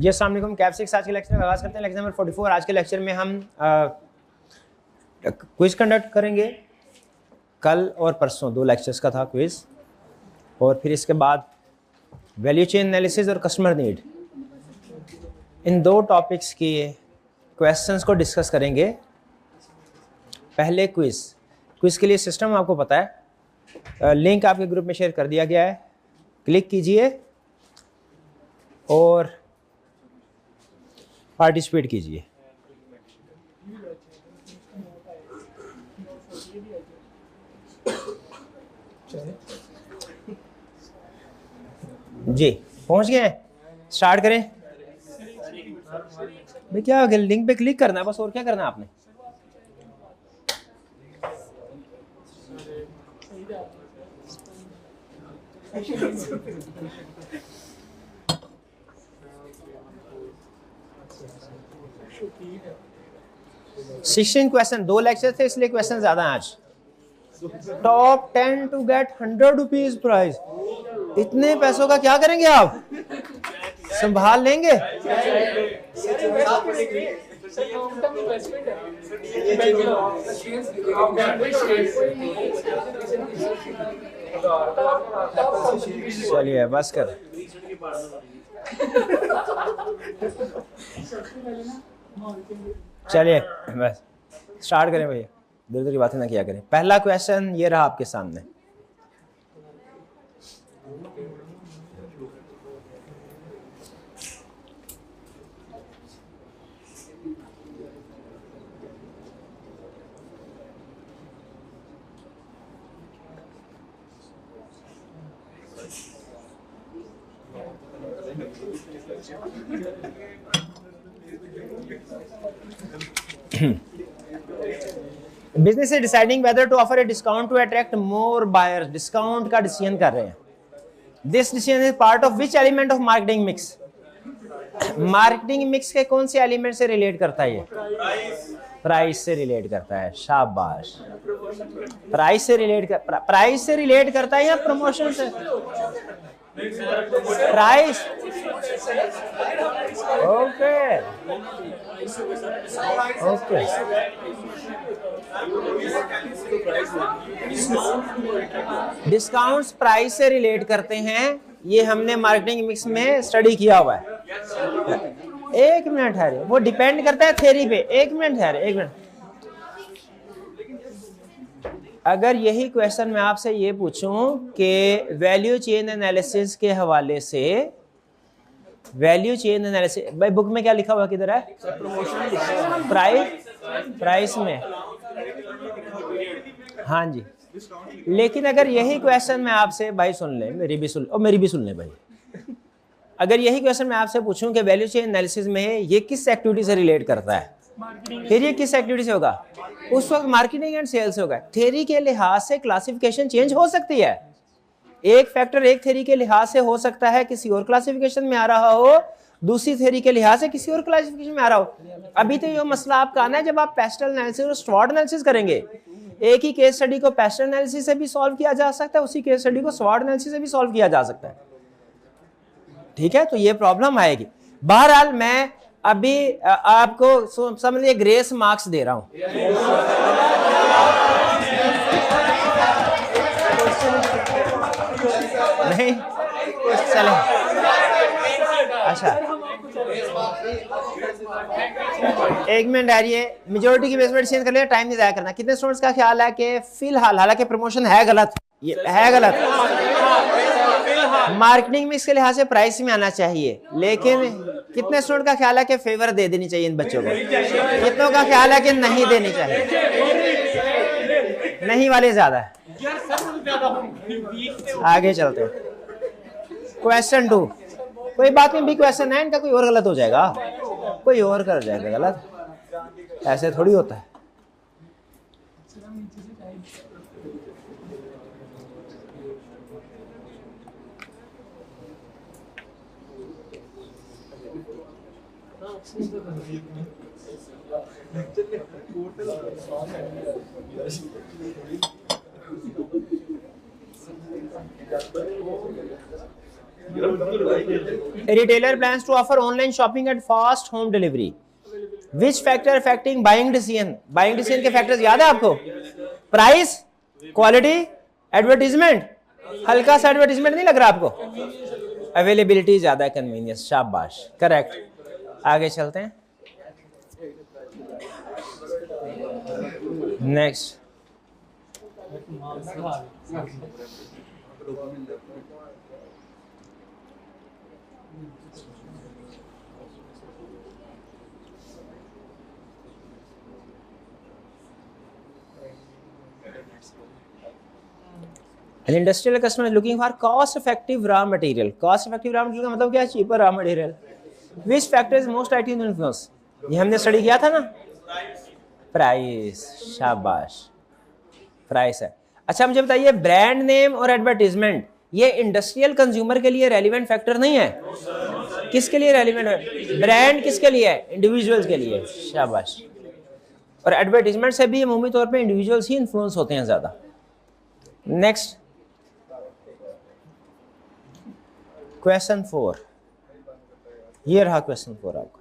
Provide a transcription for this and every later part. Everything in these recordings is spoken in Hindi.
जी अस्सलाम वालेकुम। कैब 6 आज के लेक्चर का आगाज़ करते हैं। Lecture number 44। आज के लेक्चर में हम क्विज कंडक्ट करेंगे। कल और परसों 2 लेक्चर्स का था क्विज, और फिर इसके बाद वैल्यू चेन एनालिसिस और कस्टमर नीड, इन 2 टॉपिक्स के क्वेश्चंस को डिस्कस करेंगे। पहले क्विज के लिए सिस्टम आपको पता है, लिंक आपके ग्रुप में शेयर कर दिया गया है। क्लिक कीजिए और पार्टिसिपेट कीजिए। जी पहुंच गए हैं, स्टार्ट करें भाई। क्या लिंक पे क्लिक करना है बस, और क्या करना है आपने। सिक्सटीन क्वेश्चन, 2 लेक्चर थे इसलिए क्वेश्चन ज्यादा हैं आज। Top 10 to get 100 rupees prize. इतने पैसों का क्या करेंगे आप, संभाल लेंगे? चलिए बस कर। चलिए बस स्टार्ट करें भैया, दूर दूर की बातें ना किया करें। पहला क्वेश्चन ये रहा आपके सामने। Business is deciding whether to offer a discount to attract more buyers. Discount का डिसीजन कर रहे हैं। This decision is part of which element of marketing mix. Marketing mix के कौन से एलिमेंट से रिलेट करता है? ये प्राइस से रिलेट करता है। शाबाश, प्राइस से रिलेट करता है या प्रमोशन से? Price. Okay okay, discounts price से रिलेट करते हैं। ये हमने मार्केटिंग मिक्स में स्टडी किया हुआ है। एक मिनट है, वो डिपेंड करता है थ्योरी पे। एक मिनट है, एक मिनट। अगर यही क्वेश्चन मैं आपसे ये पूछूं कि वैल्यू चेन एनालिसिस के हवाले से, वैल्यू चेन एनालिसिस भाई बुक में क्या लिखा हुआ, किधर है? प्राइस में। हाँ जी, लेकिन अगर यही क्वेश्चन मैं आपसे, भाई सुन ले, मेरी भी सुन ले भाई। अगर यही क्वेश्चन मैं आपसे पूछूं कि वैल्यू चेन एनालिसिस में ये किस एक्टिविटी से रिलेट करता है, फिर ये किस एक्टिविटी से होगा? उस वक्त मार्केटिंग एंड सेल्स होगा। थ्योरी के लिहाज से क्लासिफिकेशन चेंज हो सकती है। एक फैक्टर एक थ्योरी के लिहाज से हो सकता है किसी और क्लासिफिकेशन में आ रहा हो, दूसरी थ्योरी के लिहाज से किसी और क्लासिफिकेशन में आ रहा हो। अभी तो ये मसला आपका आना है जब आप पेस्टल एनालिसिस और स्वॉट एनालिसिस करेंगे। एक ही केस स्टडी को पेस्टल एनालिसिस से भी सॉल्व किया जा सकता है, उसी केस स्टडी को स्वॉट एनालिसिस से भी सॉल्व किया जा सकता है। ठीक है, तो ये प्रॉब्लम आएगी। बहरहाल मैं अभी आपको समझिए ग्रेस मार्क्स दे रहा हूं। नहीं चले, अच्छा एक मिनट ठहरिए। मेजोरिटी की बेस पर डिसीजन कर लिया, टाइम नहीं जाया करना। कितने स्टूडेंट्स का ख्याल है कि फिलहाल, हालांकि प्रमोशन है गलत, ये है गलत, मार्केटिंग में इसके लिहाज से प्राइस में आना चाहिए, लेकिन कितने स्टूडेंट का ख्याल है कि फेवर दे देनी चाहिए इन बच्चों को? कितनों का ख्याल है कि नहीं देनी चाहिए? नहीं वाले ज्यादा है। आगे चलते हैं। क्वेश्चन 2, कोई बात नहीं भी, क्वेश्चन 9 का कोई और गलत हो जाएगा, कोई और कर जाएगा गलत, ऐसे थोड़ी होता है। Retailer plans to offer online shopping at fast home delivery. Which factor affecting buying decision? Buying decision के फैक्टर्स याद है आपको? Price, quality, advertisement. हल्का सा एडवर्टीजमेंट नहीं लग रहा आपको? अवेलेबिलिटी ज्यादा, कन्वीनियंस. शाबाश, करेक्ट. आगे चलते हैं. Next. An industrial customer is looking for cost-effective raw material. Cost-effective raw material का मतलब क्या है? Cheaper raw material. Which factor is most likely to influence? ये हमने स्टडी किया था ना? प्राइस. शाबाश, प्राइस है. अच्छा मुझे बताइए, ब्रांड नेम और एडवर्टीजमेंट ये इंडस्ट्रियल कंज्यूमर के लिए रेलिवेंट फैक्टर नहीं है? किसके लिए रेलिवेंट है? ब्रांड किसके लिए है? इंडिविजुअल्स के लिए. शाबाश. और एडवर्टीजमेंट से भी अमूमी तौर पे इंडिविजुअल्स ही इन्फ्लुएंस होते हैं ज्यादा. Next question 4. ये रहा क्वेश्चन 4 आपका.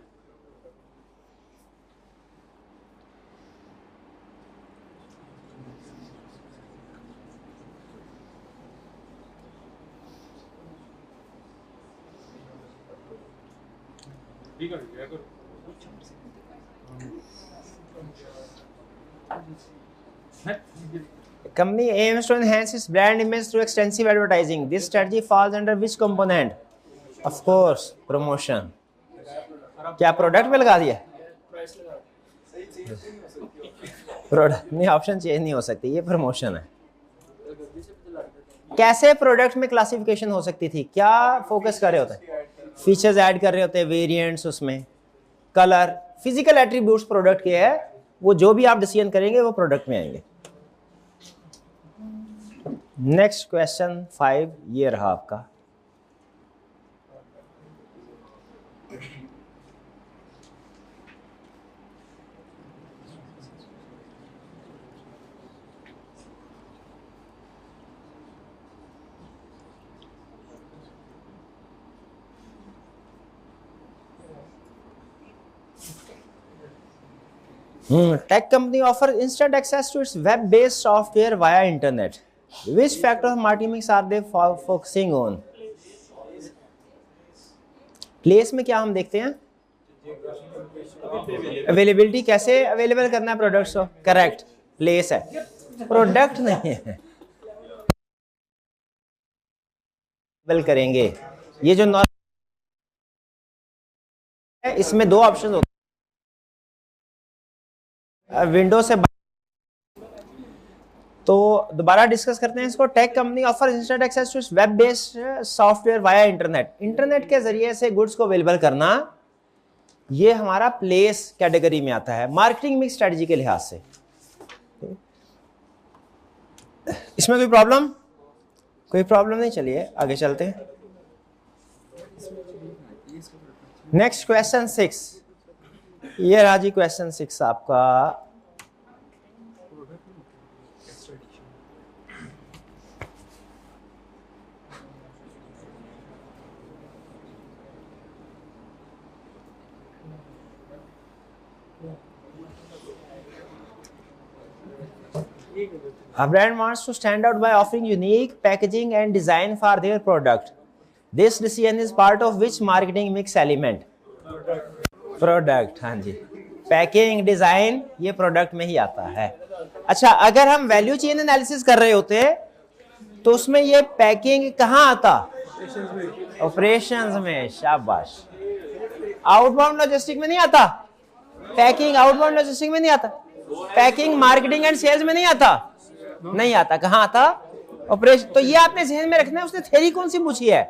Company aims to enhance its brand image through extensive advertising. This strategy falls under which component? Of course, promotion. क्या प्रोडक्ट में लगा दिया? प्रोडक्ट नहीं, ऑप्शन चेंज नहीं हो सकती, ये प्रमोशन है. कैसे प्रोडक्ट में क्लासिफिकेशन हो सकती थी? क्या फोकस कर रहे होते हैं? फीचर्स ऐड कर रहे होते हैं, वेरिएंट्स, उसमें कलर, फिजिकल एट्रीब्यूट्स प्रोडक्ट के है, वो जो भी आप डिसीजन करेंगे वो प्रोडक्ट में आएंगे. नेक्स्ट क्वेश्चन 5 ये रहा आपका. Tech company offers instant access to its web-based software via internet. Which factor of marketing mix are they focusing on? Place में क्या हम देखते हैं? अवेलेबिलिटी, कैसे अवेलेबल करना है प्रोडक्ट्स को? करेक्ट, प्लेस है, प्रोडक्ट नहीं है. अवेलेबल करेंगे. ये जो नॉर्मल है इसमें दो ऑप्शन होते हैं, विंडो से. तो दोबारा डिस्कस करते हैं इसको. Tech company offer instant access to web based software via internet. Internet के जरिए से गुड्स को अवेलेबल करना, ये हमारा प्लेस कैटेगरी में आता है मार्केटिंग मिक्स स्ट्रेटजी के लिहाज से. इसमें कोई प्रॉब्लम? कोई प्रॉब्लम नहीं. चलिए आगे चलते हैं. Next question 6. ये रहा जी क्वेश्चन 6 आपका. A brand wants to stand out by offering unique packaging and design for their product. This decision is part of which marketing mix element? Product. हाँ जी, पैकिंग, डिजाइन, ये प्रोडक्ट में ही आता है. अच्छा, अगर हम वैल्यू चेन एनालिसिस कर रहे होते तो उसमें ये पैकिंग कहाँ आता? ऑपरेशंस में. शाबाश. आउटबाउंड लॉजिस्टिक में नहीं आता. पैकिंग आउटबाउंड लॉजिस्टिक में नहीं आता. पैकिंग मार्केटिंग एंड सेल्स में नहीं आता. नहीं आता. कहाँ आता? ऑपरेशन. तो ये आपने ध्यान में रखना है. उसने थ्योरी कौन सी पूछी है?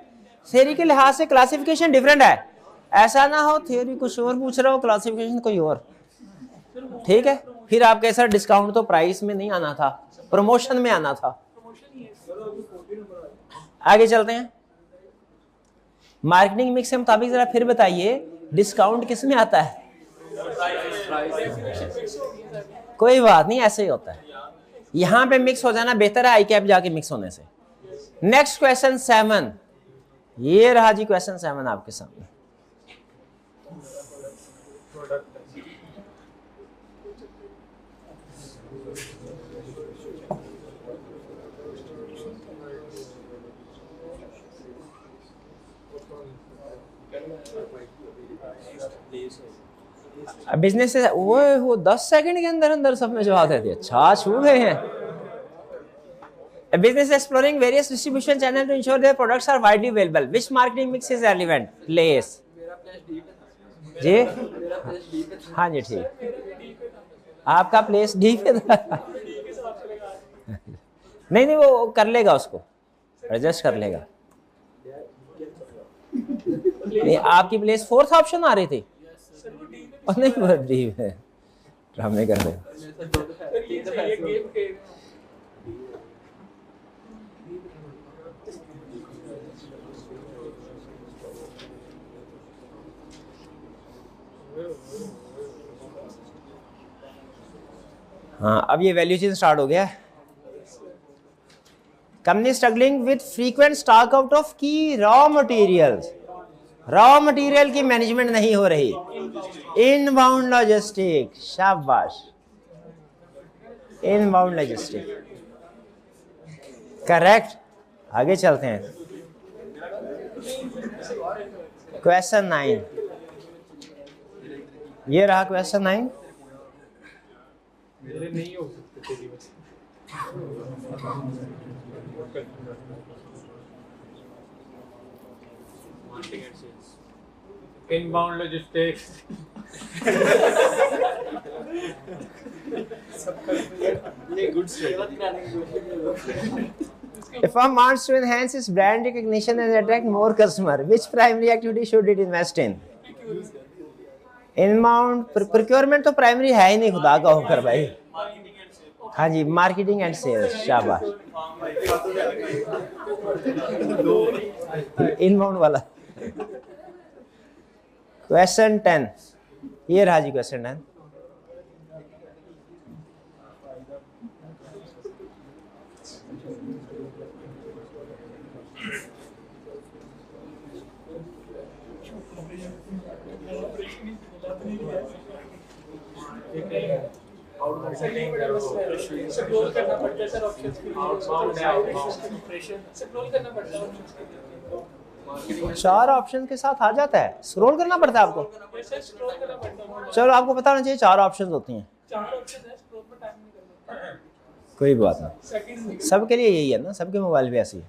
थ्योरी के लिहाज से क्लासिफिकेशन डिफरेंट है. ऐसा ना हो थ्योरी कुछ और पूछ रहा हो, क्लासिफिकेशन कोई और. ठीक है, फिर आप कहे सर डिस्काउंट तो प्राइस में नहीं आना था, प्रमोशन में आना था. आगे चलते हैं. मार्केटिंग मिक्स के मुताबिक जरा फिर बताइए, डिस्काउंट किस में आता है? कोई बात नहीं, ऐसे ही होता है. यहां पे मिक्स हो जाना बेहतर है आई कैप जाके मिक्स होने से. Next question 7. ये रहा जी क्वेश्चन 7 आपके सामने। बिजनेस से वो 10 सेकंड के अंदर अंदर सब में जवाब देती है। अच्छा छू गए हैं। A business exploring various distribution channels to ensure their products are widely available. Which marketing mix is relevant? Place. जी हाँ जी ठीक। आपका प्लेस डी पे था। नहीं नहीं वो कर लेगा, उसको एडजस्ट कर लेगा। नहीं आपकी प्लेस 4th ऑप्शन आ रही थी। और नहीं वो डी है, ड्रामे कर रहे। हाँ अब ये वैल्यू चेन स्टार्ट हो गया है। Company struggling with frequent stock out of की रॉ मटेरियल्स। रॉ मटेरियल की मैनेजमेंट नहीं हो रही। इनबाउंड लॉजिस्टिक, शाबाश, इनबाउंड लॉजिस्टिक करेक्ट। आगे चलते हैं। क्वेश्चन 9, ये रहा क्वेश्चन 9। मेरे नहीं हो सकते तेरी वजह से। Inbound logistics. ये good strategy. A firm wants to enhance its brand recognition and attract more customer. Which primary activity should it invest in? Inbound procurement तो प्राइमरी है ही नहीं, खुदा का होकर भाई। हाँ जी मार्केटिंग एंड सेल्स, शाबाश। इनबाउंड वाला। क्वेश्चन 10, ये रहा जी क्वेश्चन 10। स्क्रॉल करना पड़ता है सर ऑप्शंस के लिए। स्क्रॉल करना पड़ता है। 4 ऑप्शन के साथ आ जाता है, स्क्रॉल करना पड़ता है आपको। स्क्रॉल करना पड़ता है। चलो आपको पता होना चाहिए 4 ऑप्शन होती हैं। 4 ऑप्शन है, स्क्रॉल में टाइम नहीं करना। कोई बात नहीं, सबके लिए यही है ना, सबके मोबाइल भी ऐसी है।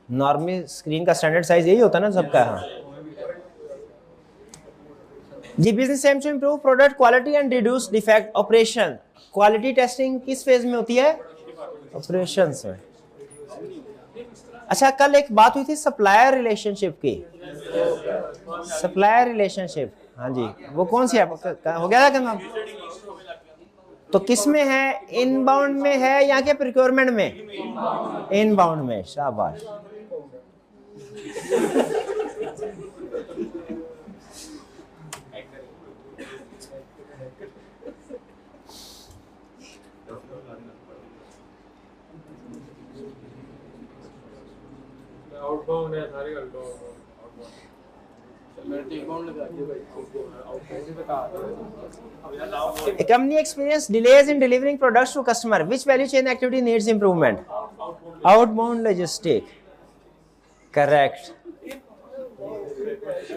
नॉर्मल स्क्रीन का स्टैंडर्ड साइज यही होता है ना सबका। हाँ जी। Business aim to improve product quality and reduce defect operation. Quality testing किस फेज में होती है? ऑपरेशंस में। अच्छा कल एक बात हुई थी सप्लायर रिलेशनशिप की। सप्लायर रिलेशनशिप, हाँ जी वो कौन सी है? हो गया था क्या? तो किस में है? इनबाउंड में है या क्या प्रोक्योरमेंट में? इनबाउंड में, शाबाश। आउटबाउंड है सारी आउटबाउंड। मैंने इनबाउंड लगा दिया भाई, आउटबाउंड ही बता दो। A company experience delays in delivering products to customer. Which value chain activity needs improvement? Outbound logistic. Correct.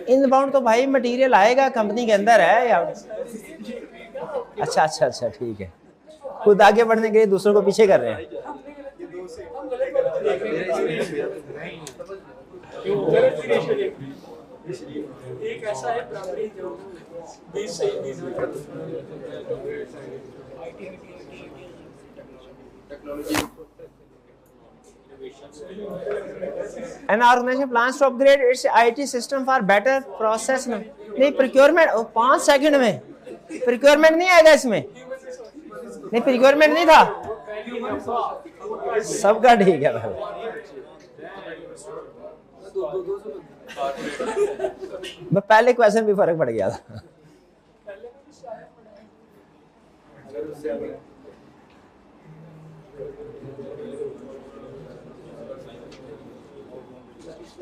Inbound तो भाई मटेरियल आएगा कंपनी के अंदर है या? अच्छा अच्छा अच्छा ठीक है। खुद आगे बढ़ने के लिए दूसरों को पीछे कर रहे हैं। एक ऐसा है प्राइमरी जो 20 से 20 An organization plans to upgrade its IT system for better process में। नहीं प्रोक्योरमेंट 5 सेकंड में प्रोक्योरमेंट नहीं आएगा इसमें। नहीं प्रोक्योरमेंट नहीं था। सबका ठीक है भाई। मैं पहले क्वेश्चन भी फर्क पड़ गया था।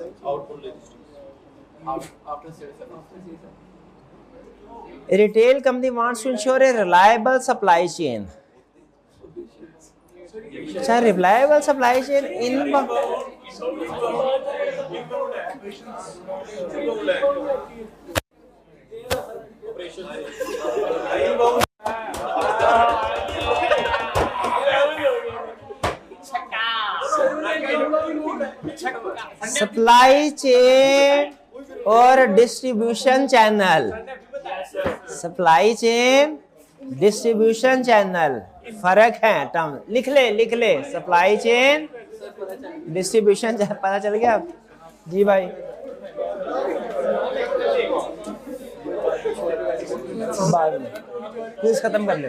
Outbound logistics. After sales. A retail company wants to ensure a reliable supply chain. अच्छा, reliable supply chain supply chain और distribution channel, supply chain distribution channel फर्क है, टर्म लिख ले सप्लाई चेन डिस्ट्रीब्यूशन, पता चल गया जी भाई। बाद में क्विज खत्म कर ले,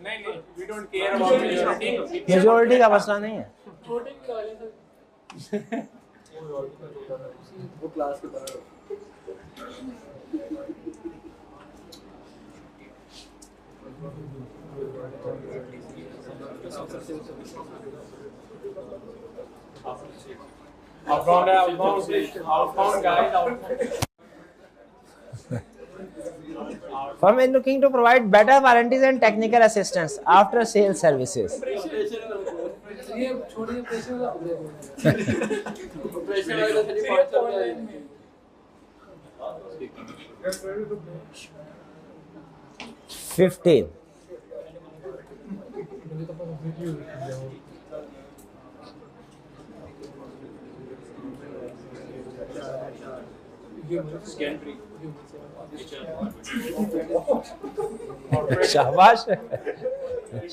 नहीं, we don't care about majority. Majority का मसला नहीं है। वो क्लास के बाहर। Outbound guys, outbound. Firm is looking to provide better warranties and technical assistance after sales services. ये छोड़िए प्रेशर वाला प्रेशर वाला खाली 500 रुपए 15 शाबाश,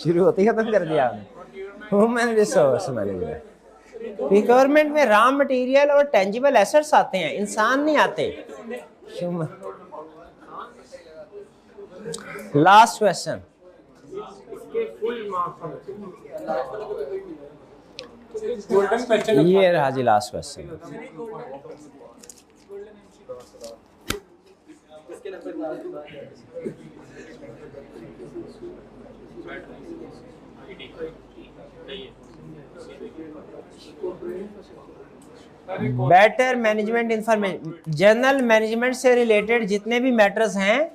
शुरू होती खत्म कर दिया आपने। ह्यूमन रिसोर्स मैनेजमेंट, रिक्वायरमेंट में रॉ मटेरियल और टेंजिबल एसेट्स आते हैं, इंसान नहीं आते। लास्ट क्वेश्चन, ये रहा जी last question. Better management information, general management से रिलेटेड जितने भी मैटर्स हैं,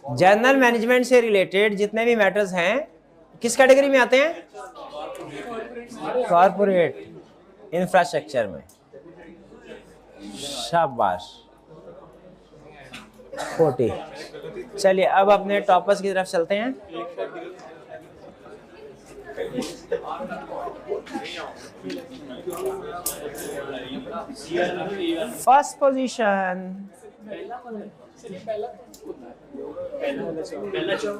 जनरल मैनेजमेंट से रिलेटेड जितने भी मैटर्स हैं किस कैटेगरी में आते हैं? कॉर्पोरेट इंफ्रास्ट्रक्चर में। शाबाश 40। चलिए अब अपने टॉपर्स की तरफ चलते हैं। फर्स्ट पोजीशन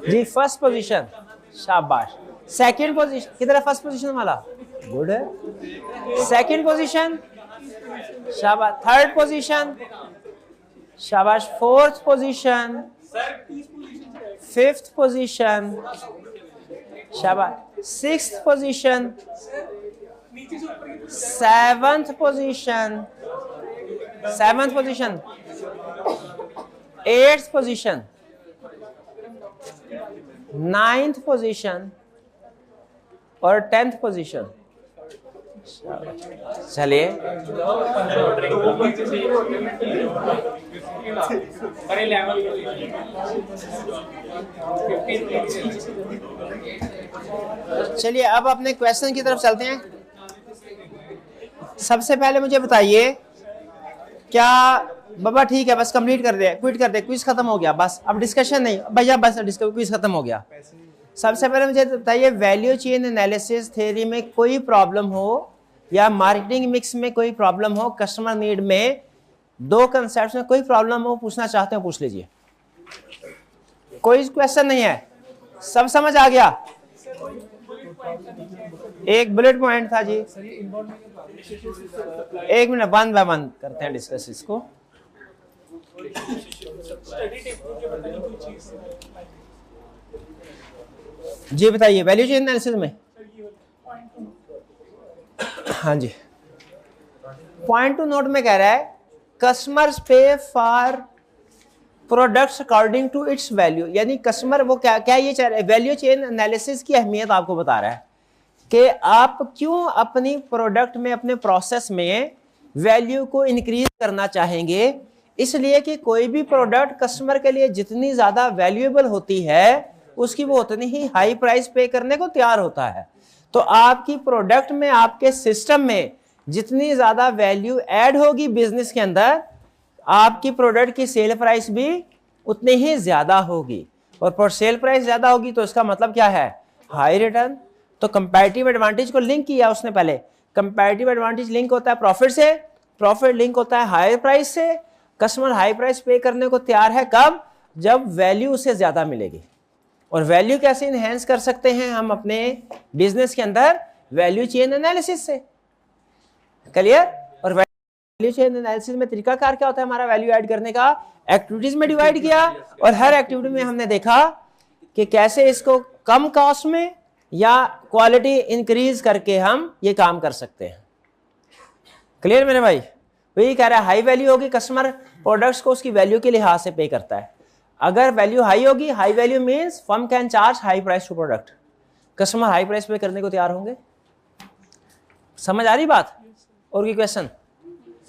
जी, फर्स्ट पोजीशन, शाबाश। सेकंड पोजीशन किधर है? फर्स्ट पोजीशन वाला, गुड है। सेकंड पोजीशन, शाबाश। थर्ड पोजीशन, शाबाश। फोर्थ पोजीशन, फिफ्थ पोजीशन, शाबाश। Sixth position, seventh position, seventh position, eighth position, ninth position और 10th पोजीशन। चलिए चलिए अब अपने क्वेश्चन की तरफ चलते हैं। सबसे पहले मुझे बताइए, क्या बाबा ठीक है बस कंप्लीट कर दे, क्विट कर दे, क्विज खत्म हो गया, बस अब डिस्कशन नहीं भैया, बस क्विज खत्म हो गया। सबसे पहले मुझे बताइए, वैल्यू चेन एनालिसिस थ्योरी में कोई प्रॉब्लम हो या मार्केटिंग मिक्स में कोई प्रॉब्लम हो, कस्टमर नीड में, दो कंसेप्ट में कोई प्रॉब्लम हो, पूछना चाहते हो पूछ लीजिए, कोई क्वेश्चन नहीं है, सब समझ आ गया। एक बुलेट पॉइंट था जी, एक मिनट, वन बाय वन करते हैं डिस्कस इसको। जी बताइए, वैल्यू चेन एनालिसिस में, हाँ जी, पॉइंट टू नोट में कह रहा है customers pay for products according to its value, यानी कस्टमर वो क्या क्या ये चाह रहा है, वैल्यू चेन एनालिसिस की अहमियत आपको बता रहा है कि आप क्यों अपनी प्रोडक्ट में, अपने प्रोसेस में वैल्यू को इंक्रीज करना चाहेंगे, इसलिए कि कोई भी प्रोडक्ट कस्टमर के लिए जितनी ज्यादा वैल्यूएबल होती है उसकी वो उतनी ही हाई प्राइस पे करने को तैयार होता है। तो आपकी प्रोडक्ट में, आपके सिस्टम में जितनी ज्यादा वैल्यू ऐड होगी बिजनेस के अंदर, आपकी प्रोडक्ट की सेल प्राइस भी उतनी ही ज्यादा होगी। और सेल प्राइस ज्यादा होगी तो इसका मतलब क्या है? High return. तो कंपैरेटिव एडवांटेज को लिंक किया उसने पहले। कंपैरेटिव एडवांटेज लिंक होता है प्रॉफिट से, प्रॉफिट लिंक होता है हाई प्राइस से। कस्टमर हाई प्राइस पे करने को तैयार है कब? जब वैल्यू उसे ज्यादा मिलेगी। और वैल्यू कैसे इनहेंस कर सकते हैं हम अपने बिजनेस के अंदर? वैल्यू चेन एनालिसिस से। क्लियर? और वैल्यू चेन एनालिसिस में तरीकाकार क्या होता है हमारा वैल्यू ऐड करने का? एक्टिविटीज में डिवाइड किया और हर एक्टिविटी में हमने देखा कि कैसे इसको कम कॉस्ट में या क्वालिटी इंक्रीज करके हम ये काम कर सकते हैं। क्लियर मेरे भाई? वही कह रहा है, हाई वैल्यू होगी, कस्टमर प्रोडक्ट्स को उसकी वैल्यू के लिहाज से पे करता है। अगर वैल्यू हाई होगी, high value means firm can charge high price to product, customer high price pay करने को तैयार होंगे। समझ आ रही बात? और कोई question?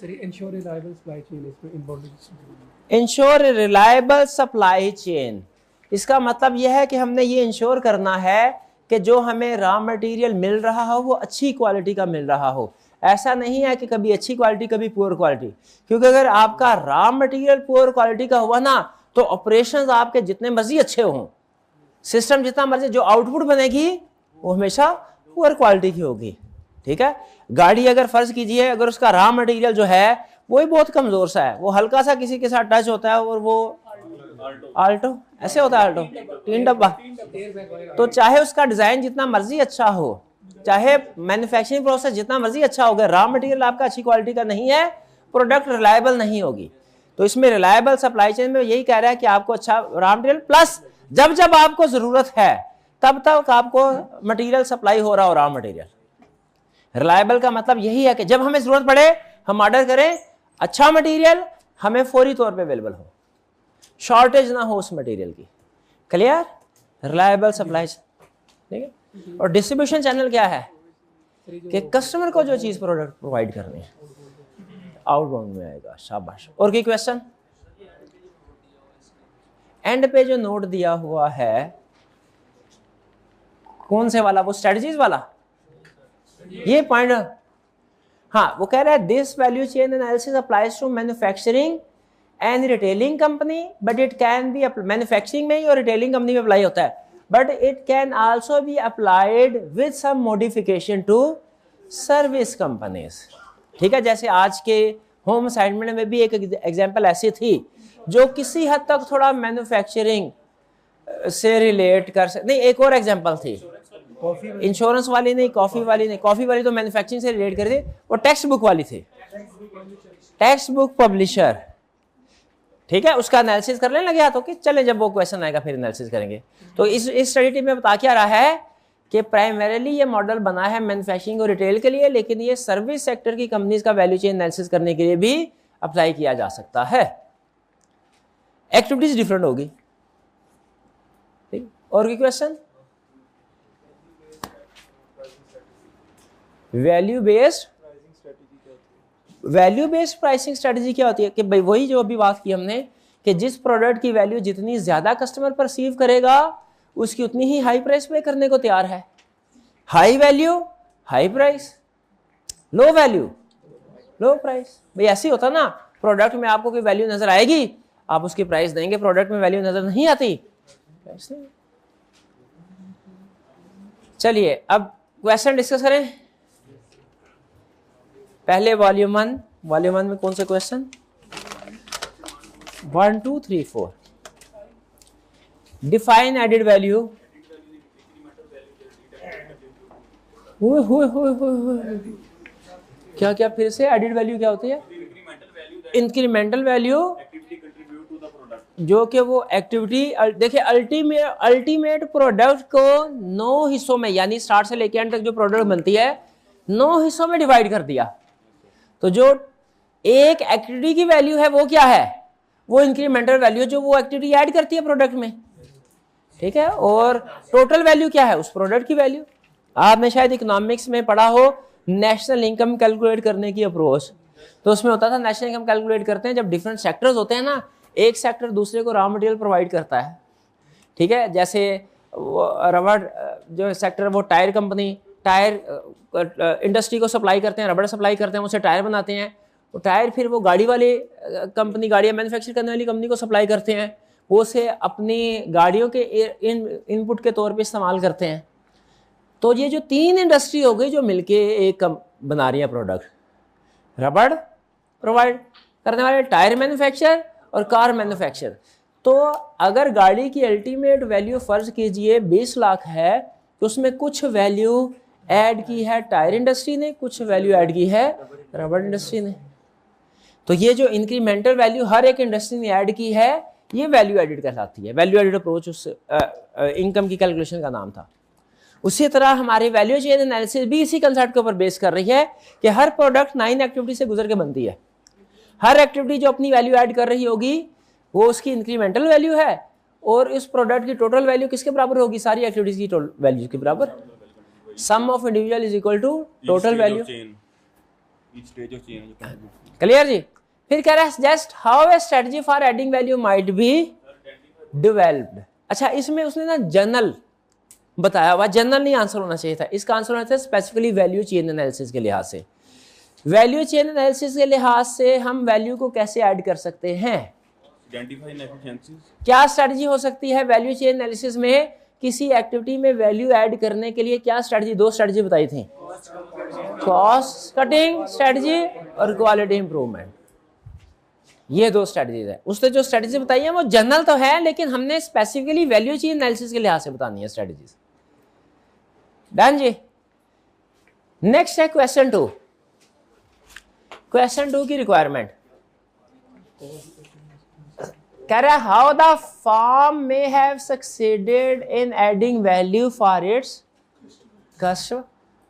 Ensure reliable supply chain इसमें involve. Ensure reliable supply chain, इसका मतलब यह है कि हमने ये इंश्योर करना है कि जो हमें रॉ मटेरियल मिल रहा हो वो अच्छी क्वालिटी का मिल रहा हो। ऐसा नहीं है कि कभी अच्छी क्वालिटी कभी पुअर क्वालिटी, क्योंकि अगर आपका रॉ मटेरियल पुअर क्वालिटी का हुआ ना तो ऑपरेशंस आपके जितने मर्जी अच्छे हों, सिस्टम जितना मर्जी, जो आउटपुट बनेगी वो हमेशा पुअर क्वालिटी की होगी। ठीक है? गाड़ी अगर फर्ज कीजिए अगर उसका रॉ मटेरियल जो है वो ही बहुत कमजोर सा है, वो हल्का सा किसी के साथ टच होता है और वो आल्टो ऐसे होता है, आल्टो 3 डब्बा, तो चाहे उसका डिजाइन जितना मर्जी अच्छा हो, चाहे मैन्युफैक्चरिंग प्रोसेस जितना मर्जी अच्छा होगा, रॉ मटेरियल आपका अच्छी क्वालिटी का नहीं है, प्रोडक्ट रिलायबल नहीं होगी। तो इसमें रिलायबल सप्लाई चेन में यही कह रहा है कि आपको अच्छा रॉ मटेरियल, प्लस जब जब आपको जरूरत है तब तक आपको मटेरियल सप्लाई हो रहा हो रॉ मटेरियल। रिलायबल का मतलब यही है कि जब हमें जरूरत पड़े हम ऑर्डर करें, अच्छा मटेरियल हमें फौरी तौर पे अवेलेबल हो, शॉर्टेज ना हो उस मटेरियल की। क्लियर? Reliable supply. ठीक है? और डिस्ट्रीब्यूशन चैनल क्या है कि कस्टमर को जो चीज प्रोडक्ट प्रोवाइड करनी है आउटबाउंड में आएगा। शाबाश। और कोई क्वेश्चन? एंड पे जो नोट दिया हुआ है कौन से वाला? वो स्ट्रेटजीज वाला, ये पॉइंट। हाँ, वो कह रहा है this value chain analysis applies to manufacturing and retailing company but it can be, manufacturing में ही और रिटेलिंग कंपनी में अप्लाई होता है, but it can also be applied with some modification to service companies. ठीक है? जैसे आज के होम असाइनमेंट में भी एक एग्जांपल ऐसी थी जो किसी हद तक थोड़ा मैन्युफैक्चरिंग से रिलेट कर सकते। नहीं, एक और एग्जांपल थी, इंश्योरेंस वाली नहीं, कॉफी वाली नहीं, कॉफी वाली तो मैन्युफैक्चरिंग से रिलेट कर रही, वो टेक्स्ट बुक वाली थी, टेक्स्ट बुक पब्लिशर। ठीक है? उसका एनालिसिस करने लगे हाथों कि चले जब वो क्वेश्चन आएगा फिर एनालिसिस करेंगे। तो इस स्टडी टीम में बता क्या रहा है कि प्राइमरीली ये मॉडल बना है मैन्युफैक्चरिंग और रिटेल के लिए, लेकिन ये सर्विस सेक्टर की कंपनीज का वैल्यू चेन एनालिसिस करने के लिए भी अप्लाई किया जा सकता है। एक्टिविटीज डिफरेंट होगी। ठीक? और कोई question? Value based pricing strategy क्या होती है कि भाई वही जो अभी बात की हमने कि जिस प्रोडक्ट की वैल्यू जितनी ज्यादा कस्टमर परसीव करेगा उसकी उतनी ही हाई प्राइस पे करने को तैयार है। High value high price, low value लो प्राइस। भाई ऐसे ही होता ना, प्रोडक्ट में आपको कोई वैल्यू नजर आएगी आप उसकी प्राइस देंगे, प्रोडक्ट में वैल्यू नजर नहीं आती। चलिए अब क्वेश्चन डिस्कस करें। पहले वॉल्यूम 1 में कौन से क्वेश्चन? 1 2 3 4। Define added value. क्या क्या फिर से एडेड वैल्यू क्या होती है? इंक्रीमेंटल वैल्यू, जो कि वो एक्टिविटी, देखिए अल्टीमेट प्रोडक्ट को 9 हिस्सों में, यानी स्टार्ट से लेकर एंड तक जो प्रोडक्ट बनती है 9 हिस्सों में डिवाइड कर दिया। तो जो एक एक्टिविटी की वैल्यू है वो क्या है? वो इंक्रीमेंटल वैल्यू जो वो एक्टिविटी ऐड करती है प्रोडक्ट में। ठीक है? और टोटल वैल्यू क्या है? उस प्रोडक्ट की वैल्यू। आपने शायद इकोनॉमिक्स में पढ़ा हो नेशनल इनकम कैलकुलेट करने की अप्रोच, तो उसमें होता था नेशनल इनकम कैलकुलेट करते हैं जब डिफरेंट सेक्टर्स होते हैं ना, एक सेक्टर दूसरे को रॉ मटेरियल प्रोवाइड करता है, ठीक है। जैसे रबड़ जो सेक्टर वो टायर कंपनी टायर इंडस्ट्री को सप्लाई करते हैं, रबड़ सप्लाई करते हैं, उससे टायर बनाते हैं। वो टायर फिर वो गाड़ी वाले कंपनी, गाड़ियाँ मैन्युफैक्चर करने वाली कंपनी को सप्लाई करते हैं, वो उसे अपनी गाड़ियों के इनपुट के तौर पे इस्तेमाल करते हैं। तो ये जो 3 इंडस्ट्री हो गई जो मिलके एक बना रही है प्रोडक्ट, रबड़ प्रोवाइड करने वाले, टायर मैन्युफैक्चर और कार मैन्युफैक्चर। तो अगर गाड़ी की अल्टीमेट वैल्यू फर्ज कीजिए 20 लाख है, तो उसमें कुछ वैल्यू ऐड की है टायर इंडस्ट्री ने, कुछ वैल्यू ऐड की है रबड़ इंडस्ट्री ने। तो ये जो इंक्रीमेंटल वैल्यू हर एक इंडस्ट्री ने ऐड की है, ये वैल्यू एडिड कहलाती है। वैल्यू एडिड अप्रोच उस इनकम की कैलकुलेशन का नाम था। उसी तरह हमारी वैल्यू चेन एनालिसिस भी इसी कंसेप्ट के ऊपर बेस कर रही है कि हर प्रोडक्ट 9 एक्टिविटी से गुजर के बनती है। हर एक्टिविटी जो अपनी वैल्यू ऐड कर रही होगी वो उसकी इंक्रीमेंटल वैल्यू है, और इस प्रोडक्ट की टोटल वैल्यू किसके बराबर होगी? सारी एक्टिविटीज की वैल्यू के बराबर। Sum of individual is equal to total value. Clear जी? फिर कह रहा है just how a strategy for adding value might be developed. अच्छा, इसमें उसने ना जनरल बताया हुआ, जनरल नहीं आंसर होना चाहिए था, इसका आंसर होना चाहिए स्पेसिफिकली वैल्यू चेन एनालिसिस के लिहाज से। वैल्यू चेन एनालिसिस के लिहाज से हम वैल्यू को कैसे ऐड कर सकते हैं, क्या स्ट्रेटजी हो सकती है वैल्यू चेन एनालिसिस में? किसी एक्टिविटी में वैल्यू ऐड करने के लिए क्या स्ट्रेटजी, 2 स्ट्रेटजी बताई थी, कॉस्ट कटिंग स्ट्रेटजी और क्वालिटी इंप्रूवमेंट। ये 2 स्ट्रेटजीज है। उसने जो स्ट्रेटजी बताई है वो जनरल तो है, लेकिन हमने स्पेसिफिकली वैल्यू चेन एनालिसिस के लिहाज से बतानी है स्ट्रेटजीज। डन जी। नेक्स्ट है क्वेश्चन 2। क्वेश्चन 2 की रिक्वायरमेंट कह रहा है how the firm may have succeeded in adding value for its customer.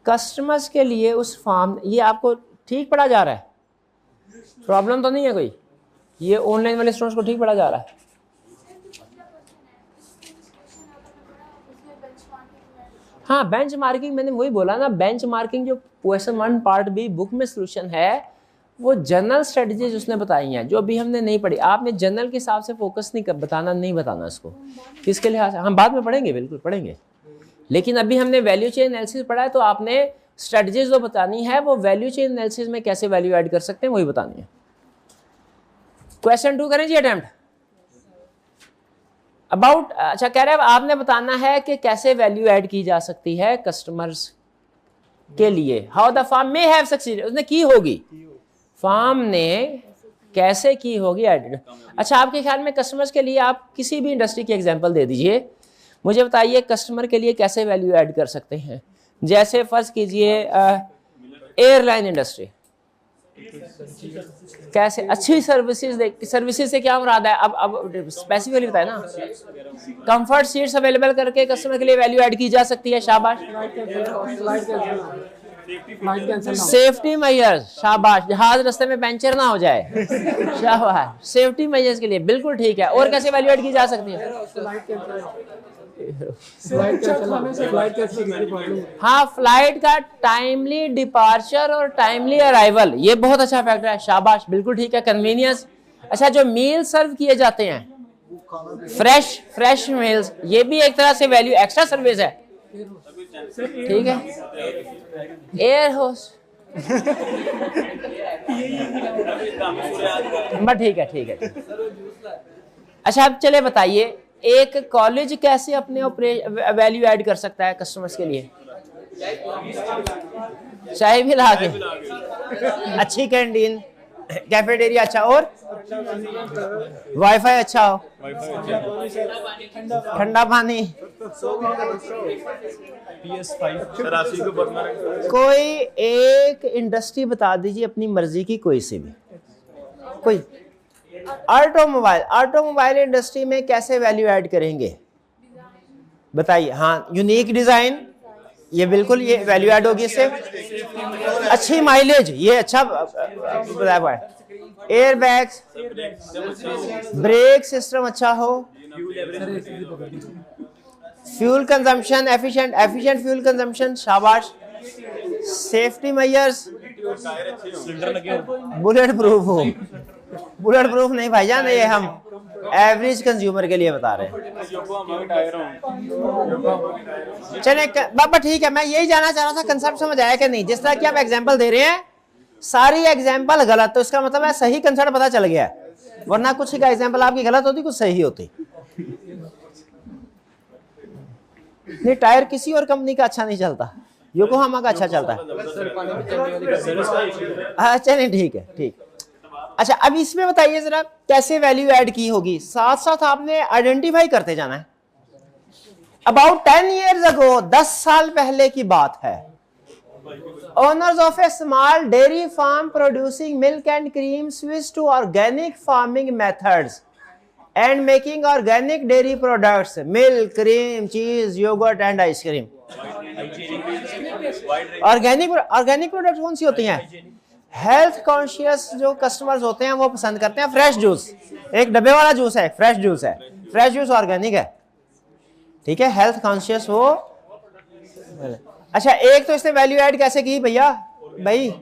Customers के लिए उस फर्म, ये आपको ठीक पढ़ा जा रहा है, प्रॉब्लम तो नहीं है कोई? ये ऑनलाइन वाले स्टूडेंट्स को ठीक पढ़ा जा रहा है? हाँ, बेंच मार्किंग मैंने वही बोला ना, बेंच मार्किंग जो क्वेश्चन 1 पार्ट बी बुक में सोल्यूशन है वो जनरल स्ट्रेटजीज उसने बताई हैं जो अभी हमने नहीं पढ़ी। आपने जनरल के हिसाब से फोकस नहीं बताना इसको, किसके लिहाज से हम बाद में पढ़ेंगे, बिल्कुल पढ़ेंगे, लेकिन अभी हमने वैल्यू चेन एनालिसिस पढ़ा है, तो आपने स्ट्रेटजीज जो बतानी है वो वैल्यू चेन एनालिसिस में कैसे वैल्यू ऐड कर सकते हैं वही बतानी है। क्वेश्चन 2 करें जी अटेम्प्ट अबाउट। अच्छा, कह रहे हैं आपने बताना है कि कैसे वैल्यू ऐड की जा सकती है कस्टमर्स के लिए। How the firm may have succeeded, उसने की होगी, फर्म ने कैसे की होगी एडिड। अच्छा, आपके ख्याल में कस्टमर्स के लिए आप किसी भी इंडस्ट्री की एग्जांपल दे दीजिए, मुझे बताइए कस्टमर के लिए कैसे वैल्यू ऐड कर सकते हैं। जैसे फर्ज कीजिए एयरलाइन इंडस्ट्री, कैसे अच्छी सर्विसेज से क्या मुराद है? अब स्पेसिफिकली बताए ना, कंफर्ट सीट्स अवेलेबल करके कस्टमर के लिए वैल्यू ऐड की जा सकती है, शाबाश। सेफ्टी मेजर्स, शाबाश, जहाज रास्ते में पंचर ना हो जाए, शाबाश, सेफ्टी मेजर्स के लिए, बिल्कुल ठीक है। और कैसे वैल्यू ऐड की जा सकती है? हाँ, फ्लाइट का टाइमली डिपार्चर और टाइमली अराइवल, ये बहुत अच्छा फैक्टर है, शाबाश, बिल्कुल ठीक है। कन्वीनियंस, अच्छा, जो मील सर्व किए जाते हैं फ्रेश मील्स, ये भी एक तरह से वैल्यू एक्स्ट्रा सर्विस है, ठीक है। एयर होस्ट, ठीक है। अच्छा, अब चले बताइए एक कॉलेज कैसे अपने वैल्यू ऐड कर सकता है कस्टमर्स के लिए? चाय भी ला के, अच्छी कैंटीन, कैफेटेरिया अच्छा, और वाईफाई अच्छा हो, ठंडा पानी, कोई एक इंडस्ट्री बता दीजिए अपनी मर्जी की, कोई से भी, कोई। ऑटोमोबाइल इंडस्ट्री में कैसे वैल्यू ऐड करेंगे बताइए? हाँ, यूनिक डिजाइन, ये बिल्कुल ये वैल्यू ऐड होगी इससे। अच्छी माइलेज, ये अच्छा बताया हुआ है। एयर बैग्स, ब्रेक सिस्टम अच्छा हो, fuel consumption efficient fuel consumption, शाबाश। सेफ्टी मेजर्स, सिलेंडर लगे हो। बुलेट प्रूफ हो। बुलेट प्रूफ नहीं भाईजान, ये हम एवरेज कंज्यूमर के लिए बता रहे हैं। चले बाबा ठीक है, मैं यही जानना चाह रहा था कंसेप्ट समझ आया कि नहीं। जिस तरह की आप एग्जांपल दे रहे हैं सारी एग्जांपल गलत, तो इसका मतलब है सही कंसेप्ट पता चल गया है, वरना कुछ का एग्जांपल आपकी गलत होती कुछ सही होती। नहीं टायर किसी और कंपनी का अच्छा नहीं चलता, योकोहामा का अच्छा चलता है। हाँ चलिए ठीक है ठीक। अच्छा अब इसमें बताइए जरा कैसे वैल्यू ऐड की होगी, साथ साथ आपने आइडेंटिफाई करते जाना है। अबाउट 10 years ago, 10 साल पहले की बात है, owners of a small dairy farm producing milk and cream switched to organic farming methods and making organic dairy products, milk, cream, cheese, yogurt and ice cream. Organic product कौन सी होती हैं? हेल्थ कॉन्शियस जो कस्टमर्स होते हैं वो पसंद करते हैं फ्रेश जूस। एक डब्बे वाला जूस है, फ्रेश जूस है, फ्रेश जूस ऑर्गेनिक है, ठीक है, हेल्थ कॉन्शियस वो। अच्छा एक तो इसने वैल्यू ऐड कैसे की भैया, भाई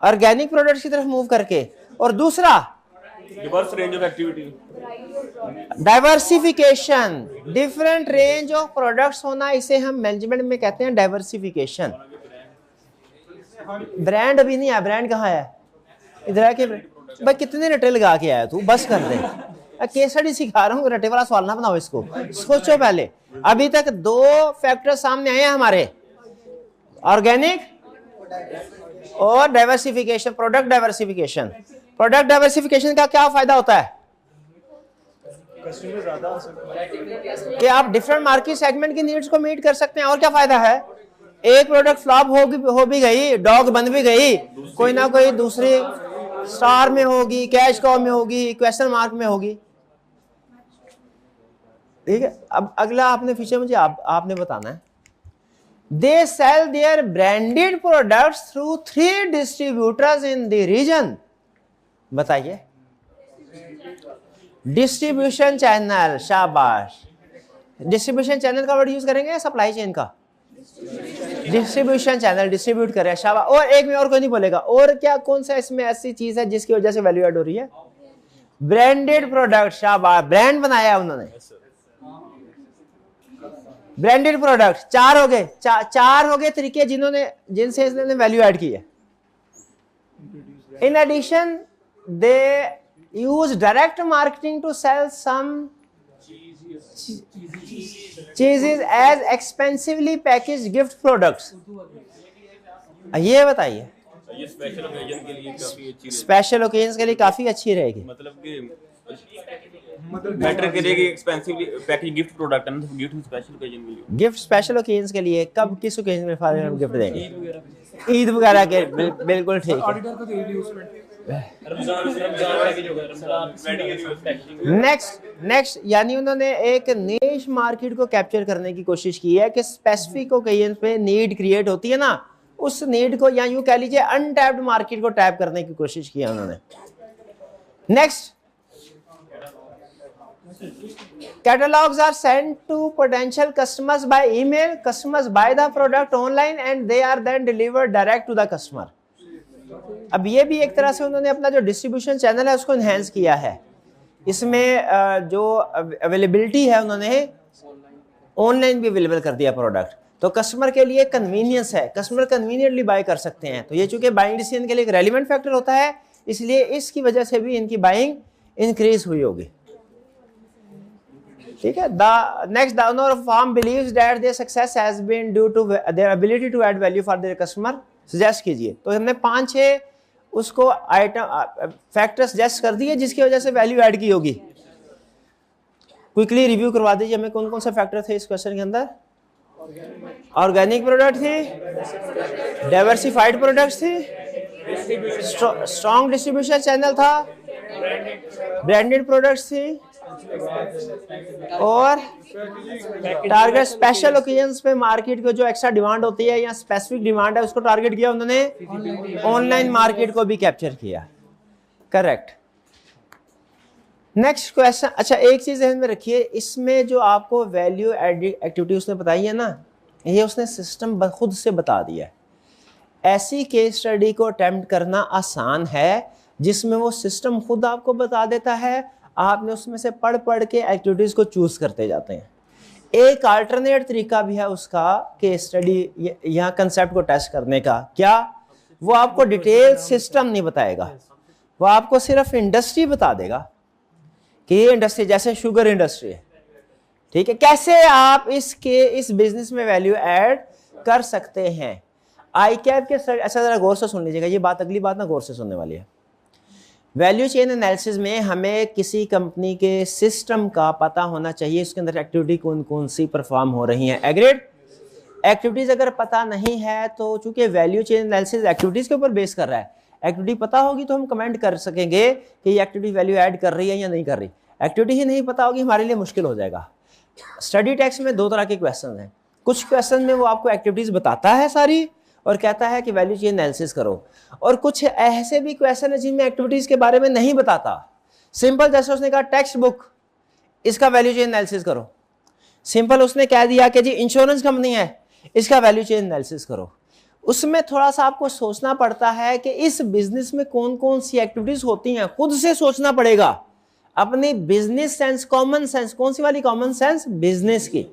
ऑर्गेनिक प्रोडक्ट्स की तरफ मूव करके, और दूसरा Divers range of activity, diversification, different range of products होना, इसे हम मैनेजमेंट में कहते हैं डाइवर्सिफिकेशन। ब्रांड अभी नहीं आया, ब्रांड कहाँ है? इधर आके भाई कितने रटे लगा के आया तू, बस कर दे। केस स्टडी सिखा रहा हूँ, रटे वाला सवाल ना बनाओ इसको, सोचो पहले। अभी तक 2 फैक्टर सामने आए हैं हमारे, ऑर्गेनिक और diversification, product diversification. Product diversification का क्या फायदा होता है कि आप डिफरेंट मार्केट सेगमेंट की नीड्स को मीट कर सकते हैं। और क्या फायदा है, एक प्रोडक्ट फ्लॉप हो भी गई, डॉग बन भी गई, कोई ना कोई दूसरी स्टार में होगी, कैश काउ में होगी, क्वेश्चन मार्क में होगी, ठीक है। अब अगला आपने फीचर मुझे आपने बताना है। They sell their branded products through 3 distributors in the region. बताइए डिस्ट्रीब्यूशन चैनल, शाबाश। डिस्ट्रीब्यूशन चैनल का वर्ड यूज करेंगे या सप्लाई चेन का? डिस्ट्रीब्यूशन चैनल, डिस्ट्रीब्यूट करे, शाबाश। और एक में और कोई नहीं बोलेगा। और क्या कौन सा इसमें ऐसी चीज है जिसकी वजह से वैल्यू ऐड हो रही है? ब्रांडेड प्रोडक्ट, शाबाश, ब्रांड बनाया है उन्होंने। ब्रांडेड प्रोडक्ट 4 हो गए, 4 हो गए तरीके जिनसे इसने वैल्यू ऐड की है। In addition they use direct marketing to sell some चीजेस as expensively package gift products. ये बताइए, ये स्पेशल ओकेजन के लिए काफी अच्छी, स्पेशल ओकेजन के लिए काफी अच्छी रहेगी। मतलब कि बेटर करेगी, एक्सपेंसिवली पैकेज गिफ्ट प्रोडक्ट है ना, तो गिफ्ट स्पेशल ओकेजन के लिए, गिफ्ट स्पेशल ओकेजन के लिए। कब किस ओकेजन में फादर हम गिफ्ट देंगे? ईद वगैरह के, बिल्कुल ठीक है। नेक्स्ट यानी उन्होंने एक निश मार्केट को कैप्चर करने की कोशिश की है कि स्पेसिफिक ओकेजन पे नीड क्रिएट होती है ना, उस नीड को, या यूं कह लीजिए अनटैप्ड मार्केट को टैप करने की कोशिश की है उन्होंने। Next, catalogs are sent to potential customers by email. Customers buy the product online and they are then delivered direct to the customer. अब ये भी एक तरह से उन्होंने अपना जो डिस्ट्रीब्यूशन चैनल है उसको एनहेंस किया है। इसमें जो अवेलेबिलिटी है उन्होंने ऑनलाइन भी अवेलेबल कर दिया प्रोडक्ट, तो कस्टमर के लिए कन्वीनियंस है, कस्टमर कन्वीनियंटली बाय कर सकते हैं। तो ये चूंकि बाइंग डिसीजन के लिए एक रेलिवेंट फैक्टर होता है, इसलिए इसकी वजह से भी इनकी बाइंग इंक्रीज हुई होगी, ठीक है। The next, the owner of farm believes that their success has been due to their ability to add value for their customer. Suggest कीजिए। तो हमने 5-6 उसको आइटम फैक्टर सजेस्ट कर दिए जिसकी वजह से वैल्यू ऐड की होगी। क्विकली रिव्यू करवा दीजिए हमें कौन कौन से फैक्टर थे इस क्वेश्चन के अंदर। ऑर्गेनिक प्रोडक्ट थी, डाइवर्सिफाइड प्रोडक्ट्स थी, स्ट्रॉन्ग डिस्ट्रीब्यूशन चैनल था, ब्रांडेड प्रोडक्ट्स थी, और टारगेट स्पेशल ओकेजन्स पे मार्केट को जो एक्स्ट्रा डिमांड होती है या स्पेसिफिक डिमांड है उसको टारगेट किया उन्होंने, ऑनलाइन मार्केट को भी कैप्चर किया। करेक्ट। Next question. अच्छा एक चीज ध्यान में रखिए, इसमें जो आपको वैल्यू एडिड एक्टिविटी उसने बताई है ना, ये उसने सिस्टम खुद से बता दिया है। ऐसी केस स्टडी को अटेम्प्ट करना आसान है जिसमें वो सिस्टम खुद आपको बता देता है, आपने उसमें से पढ़ पढ़ के एक्टिविटीज को चूज करते जाते हैं। एक अल्टरनेट तरीका भी है उसका केस स्टडी यहाँ कंसेप्ट को टेस्ट करने का। क्या? वो आपको डिटेल सिस्टम नहीं बताएगा, वो आपको सिर्फ इंडस्ट्री बता देगा कि ये इंडस्ट्री जैसे शुगर इंडस्ट्री है, ठीक है, कैसे आप इस बिजनेस में वैल्यू ऐड कर सकते हैं। आई कैप के अच्छा जरा गौर से सुन लीजिएगा, ये बात अगली बात ना गौर से सुनने वाली है। वैल्यू चेन एनालिसिस में हमें किसी कंपनी के सिस्टम का पता होना चाहिए, उसके अंदर एक्टिविटी कौन कौन सी परफॉर्म हो रही हैं। एग्रीड? एक्टिविटीज अगर पता नहीं है तो चूंकि वैल्यू चेन एनालिसिस एक्टिविटीज के ऊपर बेस कर रहा है, एक्टिविटी पता होगी तो हम कमेंट कर सकेंगे कि ये एक्टिविटी वैल्यू ऐड कर रही है या नहीं कर रही। एक्टिविटी ही नहीं पता होगी, हमारे लिए मुश्किल हो जाएगा। स्टडी टेक्स्ट में दो तरह के क्वेश्चन हैं। कुछ क्वेश्चन में वो आपको एक्टिविटीज बताता है सारी और कहता है कि वैल्यू चेन एनालिसिस करो, और कुछ ऐसे भी क्वेश्चन है जिनमें एक्टिविटीज के बारे में नहीं बताता। सिंपल जैसे उसने कहा टेक्स्ट बुक, इसका वैल्यू चेन एनालिसिस करो। सिंपल उसने कह दिया कि जी इंश्योरेंस कंपनी है, इसका वैल्यू चेन एनालिसिस करो। उसमें थोड़ा सा आपको सोचना पड़ता है कि इस बिजनेस में कौन कौन सी एक्टिविटीज होती हैं, खुद से सोचना पड़ेगा। अपनी बिजनेस सेंस, कॉमन सेंस, कौन सी वाली कॉमन सेंस? बिजनेस की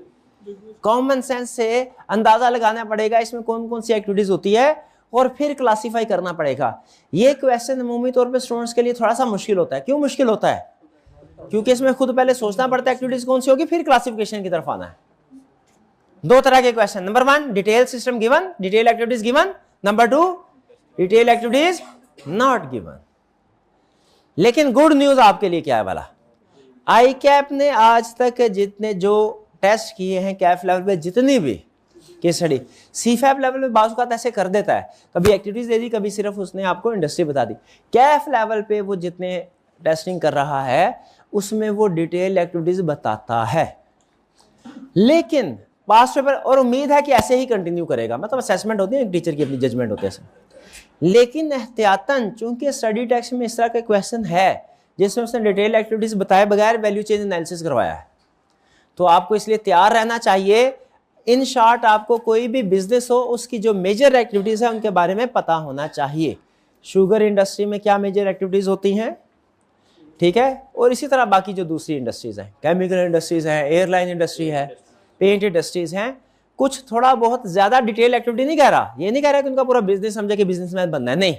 कॉमन सेंस से अंदाजा लगाना पड़ेगा इसमें कौन कौन सी एक्टिविटीज होती है और फिर क्लासिफाई करना पड़ेगा। ये क्वेश्चन अमूमी तौर पे स्टूडेंट्स के लिए थोड़ा सा मुश्किल होता है। क्यों मुश्किल होता है? क्योंकि इसमें खुद पहले सोचना पड़ता है एक्टिविटीज कौन सी होगी, फिर क्लासिफिकेशन की तरफ आना है। दो तरह के question, number 1 detail system given, detail activities given. Number 2 detail activities not given. लेकिन गुड न्यूज आपके लिए क्या है वाला, आई कैप ने आज तक जितने जो टेस्ट किए हैं कैफ लेवल पे, जितनी भी केस स्टडी, सीफैप लेवल पे बाज़ औक़ात ऐसे कर देता है, कभी एक्टिविटीज दे दी, कभी सिर्फ उसने आपको इंडस्ट्री बता दी। कैफ लेवल पे वो जितने टेस्टिंग कर रहा है उसमें वो डिटेल एक्टिविटीज बताता है। लेकिन पास पेपर, और उम्मीद है कि ऐसे ही कंटिन्यू करेगा, मतलब असेसमेंट होती है एक टीचर की, अपनी जजमेंट होती है। लेकिन एहतियातन चूंकि स्टडी टेक्स्ट में इस तरह के क्वेश्चन है जिसमें उसने डिटेल एक्टिविटीज बताए बगैर वैल्यू चेन एनालिसिस करवाया है, तो आपको इसलिए तैयार रहना चाहिए। इन शॉर्ट आपको कोई भी बिजनेस हो उसकी जो मेजर एक्टिविटीज है उनके बारे में पता होना चाहिए। शुगर इंडस्ट्री में क्या मेजर एक्टिविटीज होती हैं, ठीक है, और इसी तरह बाकी जो दूसरी इंडस्ट्रीज हैं, केमिकल इंडस्ट्रीज हैं, एयरलाइन इंडस्ट्री है, पेंट इंडस्ट्रीज हैं, कुछ थोड़ा बहुत ज्यादा डिटेल एक्टिविटी नहीं कह रहा, ये नहीं कह रहा कि उनका पूरा बिजनेस समझे कि बिजनेसमैन बनना है, नहीं,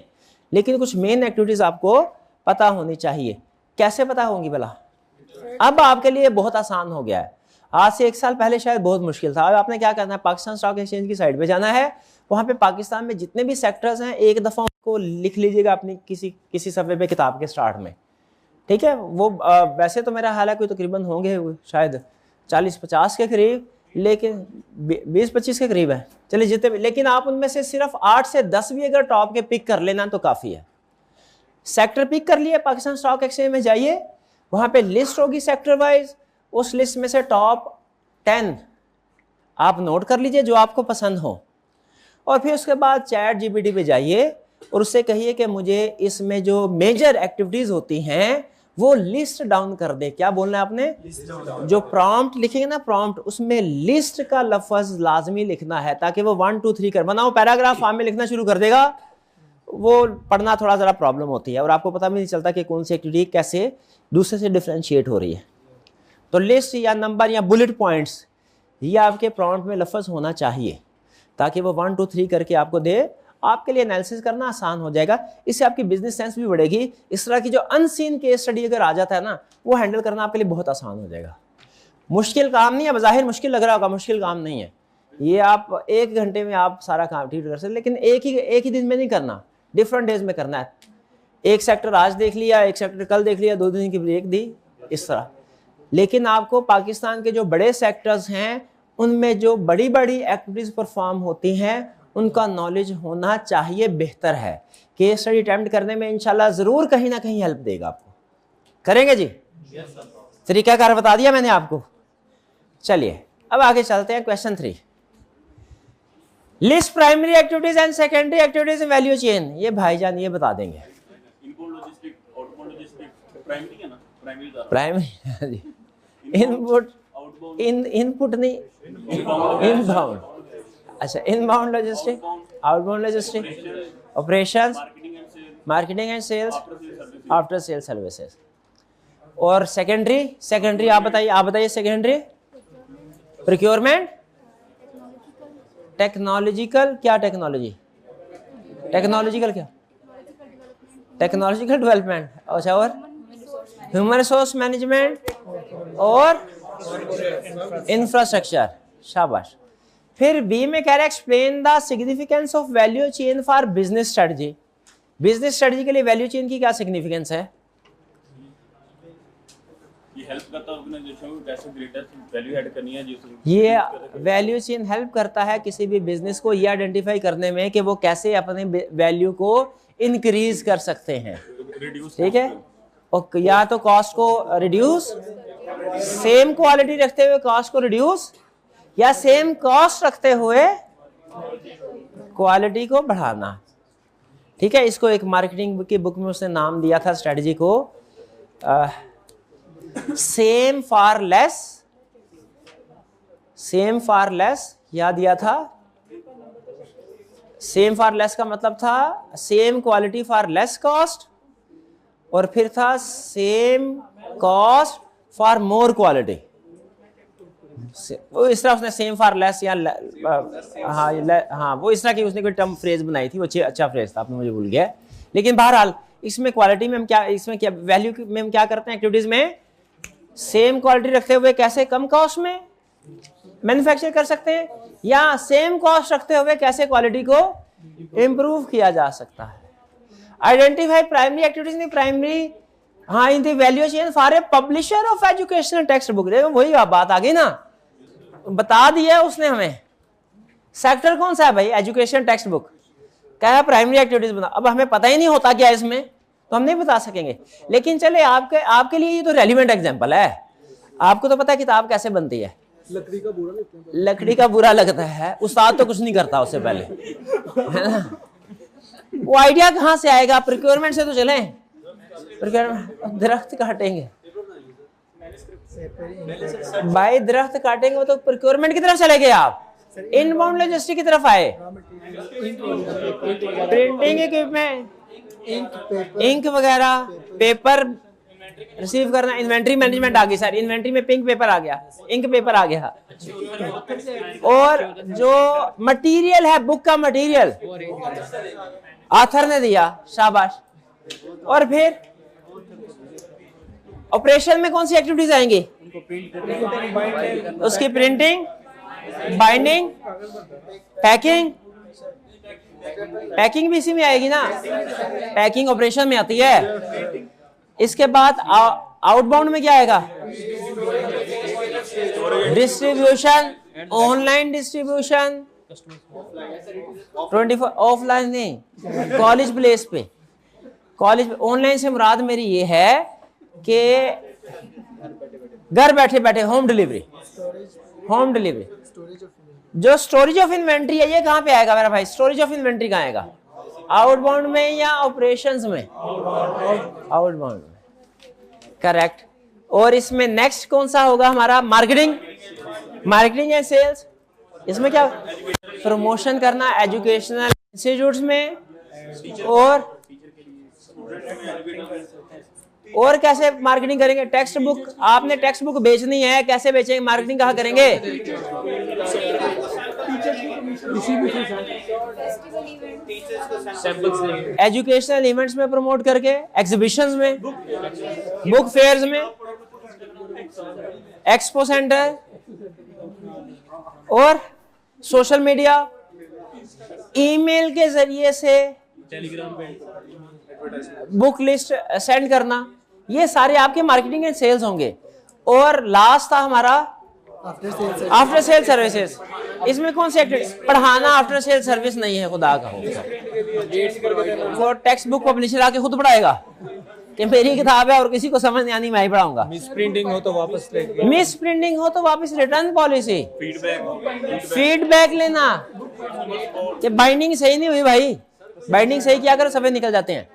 लेकिन कुछ मेन एक्टिविटीज आपको पता होनी चाहिए। कैसे पता होंगी भला? अब आपके लिए बहुत आसान हो गया है। आज से 1 साल पहले शायद बहुत मुश्किल था। अब आपने क्या करना है, पाकिस्तान स्टॉक एक्सचेंज की साइट पे जाना है, वहां पे पाकिस्तान में जितने भी सेक्टर्स हैं एक दफा उनको लिख लीजिएगा अपनी किसी सफ़े पे किताब के स्टार्ट में, ठीक है। वो वैसे तो मेरा हाल है कोई तकरीबन होंगे शायद 40-50 के करीब, लेकिन 20-25 के करीब है, चलिए जितने भी, लेकिन आप उनमें से सिर्फ 8 से 10 भी अगर टॉप के पिक कर लेना तो काफ़ी है। सेक्टर पिक कर लिए, पाकिस्तान स्टॉक एक्सचेंज में जाइए, वहां पे लिस्ट होगी सेक्टर वाइज, उस लिस्ट में से टॉप 10 आप नोट कर लीजिए जो आपको पसंद हो, और फिर उसके बाद चैट जीपीटी पे जाइए और उससे कहिए कि मुझे इसमें जो मेजर एक्टिविटीज होती हैं वो लिस्ट डाउन कर दे। क्या बोलना है आपने? जो प्रॉम्प्ट लिखेंगे ना, प्रॉम्प्ट, उसमें लिस्ट का लफ्ज लाजमी लिखना है ताकि वो 1 2 3 कर, वरना वो पैराग्राफ फॉर्म में लिखना शुरू कर देगा, वो पढ़ना थोड़ा ज़रा प्रॉब्लम होती है और आपको पता भी नहीं चलता कि कौन सी एक्टिविटी कैसे दूसरे से डिफ्रेंशिएट हो रही है। तो लिस्ट या नंबर या बुलेट पॉइंट्स ये आपके प्रॉम्प्ट में लफ्ज होना चाहिए ताकि वो 1 2 3 करके आपको दे, आपके लिए एनालिसिस करना आसान हो जाएगा। इससे आपकी बिजनेस सेंस भी बढ़ेगी। इस तरह की जो अनसीन केस स्टडी अगर आ जाता है ना, वो हैंडल करना आपके लिए बहुत आसान हो जाएगा। मुश्किल काम नहीं है, बज़ाहिर मुश्किल लग रहा होगा, मुश्किल काम नहीं है ये। आप 1 घंटे में आप सारा काम ठीक कर सकते, लेकिन एक ही दिन में नहीं करना, डिफरेंट डेज में करना है। एक सेक्टर आज देख लिया, एक सेक्टर कल देख लिया, 2 दिन की ब्रेक दी, इस तरह। लेकिन आपको पाकिस्तान के जो बड़े सेक्टर्स हैं उनमें जो बड़ी बड़ी एक्टिविटीज़ परफॉर्म होती हैं उनका नॉलेज होना चाहिए, बेहतर है। केस स्टडी अटेम्प्ट करने में इंशाल्लाह ज़रूर कहीं ना कहीं हेल्प देगा आपको। करेंगे जी? तरीकाकार बता दिया मैंने आपको। चलिए अब आगे चलते हैं। Question 3, list primary activities and secondary activities in value chain. ये भाईजान ये बता देंगे। प्राइमरी इनपुट, इनपुट नहीं, इनबाउंड, अच्छा inbound logistic, outbound logistic, operations, marketing and sales, after sale services. और सेकेंडरी आप बताइए सेकेंडरी, प्रोक्योरमेंट, टेक्नोलॉजिकल, क्या टेक्नोलॉजिकल क्या, टेक्नोलॉजिकल डेवलपमेंट, अच्छा, और ह्यूमन रिसोर्स मैनेजमेंट और इंफ्रास्ट्रक्चर, शाबाश। फिर बी में कह रहा है explain the significance of value chain for business strategy. Business strategy के लिए वैल्यू चेन की क्या सिग्निफिकेंस है? ये हेल्प करता है ऑर्गेनाइजेशन को कैसे ग्रेटर वैल्यू ऐड करनी है, ये वैल्यू चेन हेल्प करता है किसी भी बिजनेस को ये आइडेंटिफाई करने में कि वो कैसे अपने वैल्यू को इंक्रीज कर सकते हैं, ठीक है। और या तो कॉस्ट को रिड्यूस, सेम क्वालिटी रखते हुए कॉस्ट को रिड्यूस, या सेम कॉस्ट रखते हुए क्वालिटी को बढ़ाना, ठीक है। इसको एक मार्केटिंग की बुक में उसने नाम दिया था स्ट्रेटजी को सेम फॉर लेस, याद दिया था। सेम फॉर लेस का मतलब था same quality for less cost, और फिर था same cost for more quality. वो इस तरह उसने सेम फॉर लेस या हाँ वो इस तरह की उसने कोई टर्म फ्रेज बनाई थी, वो अच्छा फ्रेज था, आपने मुझे भूल गया। लेकिन बहरहाल इसमें क्वालिटी में हम क्या, इसमें क्या वैल्यू में हम क्या करते हैं एक्टिविटीज में, सेम क्वालिटी रखते हुए कैसे कम कॉस्ट में मैन्युफैक्चर कर सकते हैं, या सेम कॉस्ट रखते हुए कैसे क्वालिटी को इंप्रूव किया जा सकता है। Identify primary activities in primary, हाँ, in the value chain for a publisher of educational text book. देखो वही बात आ गई ना, बता दिया उसने हमें। सेक्टर कौन सा है भाई? Education text book. क्या है? प्राइमरी एक्टिविटीज बना। अब हमें पता ही नहीं होता क्या इसमें, तो हम नहीं बता सकेंगे। लेकिन चले आपके लिए ये तो रेलिवेंट एग्जांपल है। आपको तो पता है किताब कैसे बनती है। लकड़ी का बुरा लगता है, उस्ताद तो कुछ नहीं करता उससे पहले, है ना। वो आइडिया कहाँ से आएगा? प्रोक्योरमेंट से तो चले। दरख्त काटेंगे भाई, दरख्त काटेंगे तो प्रोक्योरमेंट की तरफ चले गए आप, इनबाउंड लॉजिस्टिक की तरफ आए। प्रिंटिंग इक्विपमेंट, इंक वगैरह, पेपर रिसीव करना, इन्वेंट्री मैनेजमेंट आ गई सर। इन्वेंट्री में पिंक पेपर आ गया, इंक पेपर आ गया। और जो मटेरियल है, बुक का मटेरियल ऑथर ने दिया, शाबाश। और फिर ऑपरेशन में कौन सी एक्टिविटीज आएंगी? उसकी प्रिंटिंग, बाइंडिंग, पैकिंग भी इसी में आएगी ना। पैकिंग ऑपरेशन में आती है। इसके बाद आउटबाउंड में क्या आएगा? डिस्ट्रीब्यूशन, ऑनलाइन डिस्ट्रीब्यूशन, 24 ऑफलाइन नहीं, कॉलेज प्लेस पे। कॉलेज ऑनलाइन से मुराद मेरी ये है कि घर बैठे बैठे होम डिलीवरी। जो स्टोरेज ऑफ इन्वेंट्री है, ये कहां पे आएगा मेरा भाई? स्टोरेज ऑफ इन्वेंट्री कहां आएगा? आउटबाउंड में या ऑपरेशंस में? आउटबाउंड में, करेक्ट। और इसमें नेक्स्ट कौन सा होगा हमारा? Marketing and sales. इसमें क्या? प्रमोशन करना एजुकेशनल इंस्टीट्यूट्स में। और कैसे मार्केटिंग करेंगे? टेक्स्ट बुक, आपने टेक्स्ट बुक बेचनी है, कैसे बेचेंगे? मार्केटिंग कहाँ करेंगे? एजुकेशनल इवेंट्स में प्रमोट करके, एग्जीबिशंस में, बुक फेयर्स में, एक्सपो सेंटर, और सोशल मीडिया, ईमेल के जरिए से बुक लिस्ट सेंड करना। ये सारे आपके मार्केटिंग एंड सेल्स होंगे। और लास्ट था हमारा आफ्टर सेल सर्विसेज। इसमें कौन सी एक्टिविटी? पढ़ाना आफ्टर सेल सर्विस नहीं है, खुदा का वो टेक्स्ट बुक पब्लिशर आके खुद पढ़ाएगा कि मेरी किताब है और किसी को समझ नहीं आनी, मैं ही पढ़ाऊंगा। मिस प्रिंटिंग हो तो वापस रिटर्न पॉलिसी, फीडबैक लेना कि बाइंडिंग सही नहीं हुई भाई, बाइंडिंग सही किया करो, सफेद निकल जाते हैं।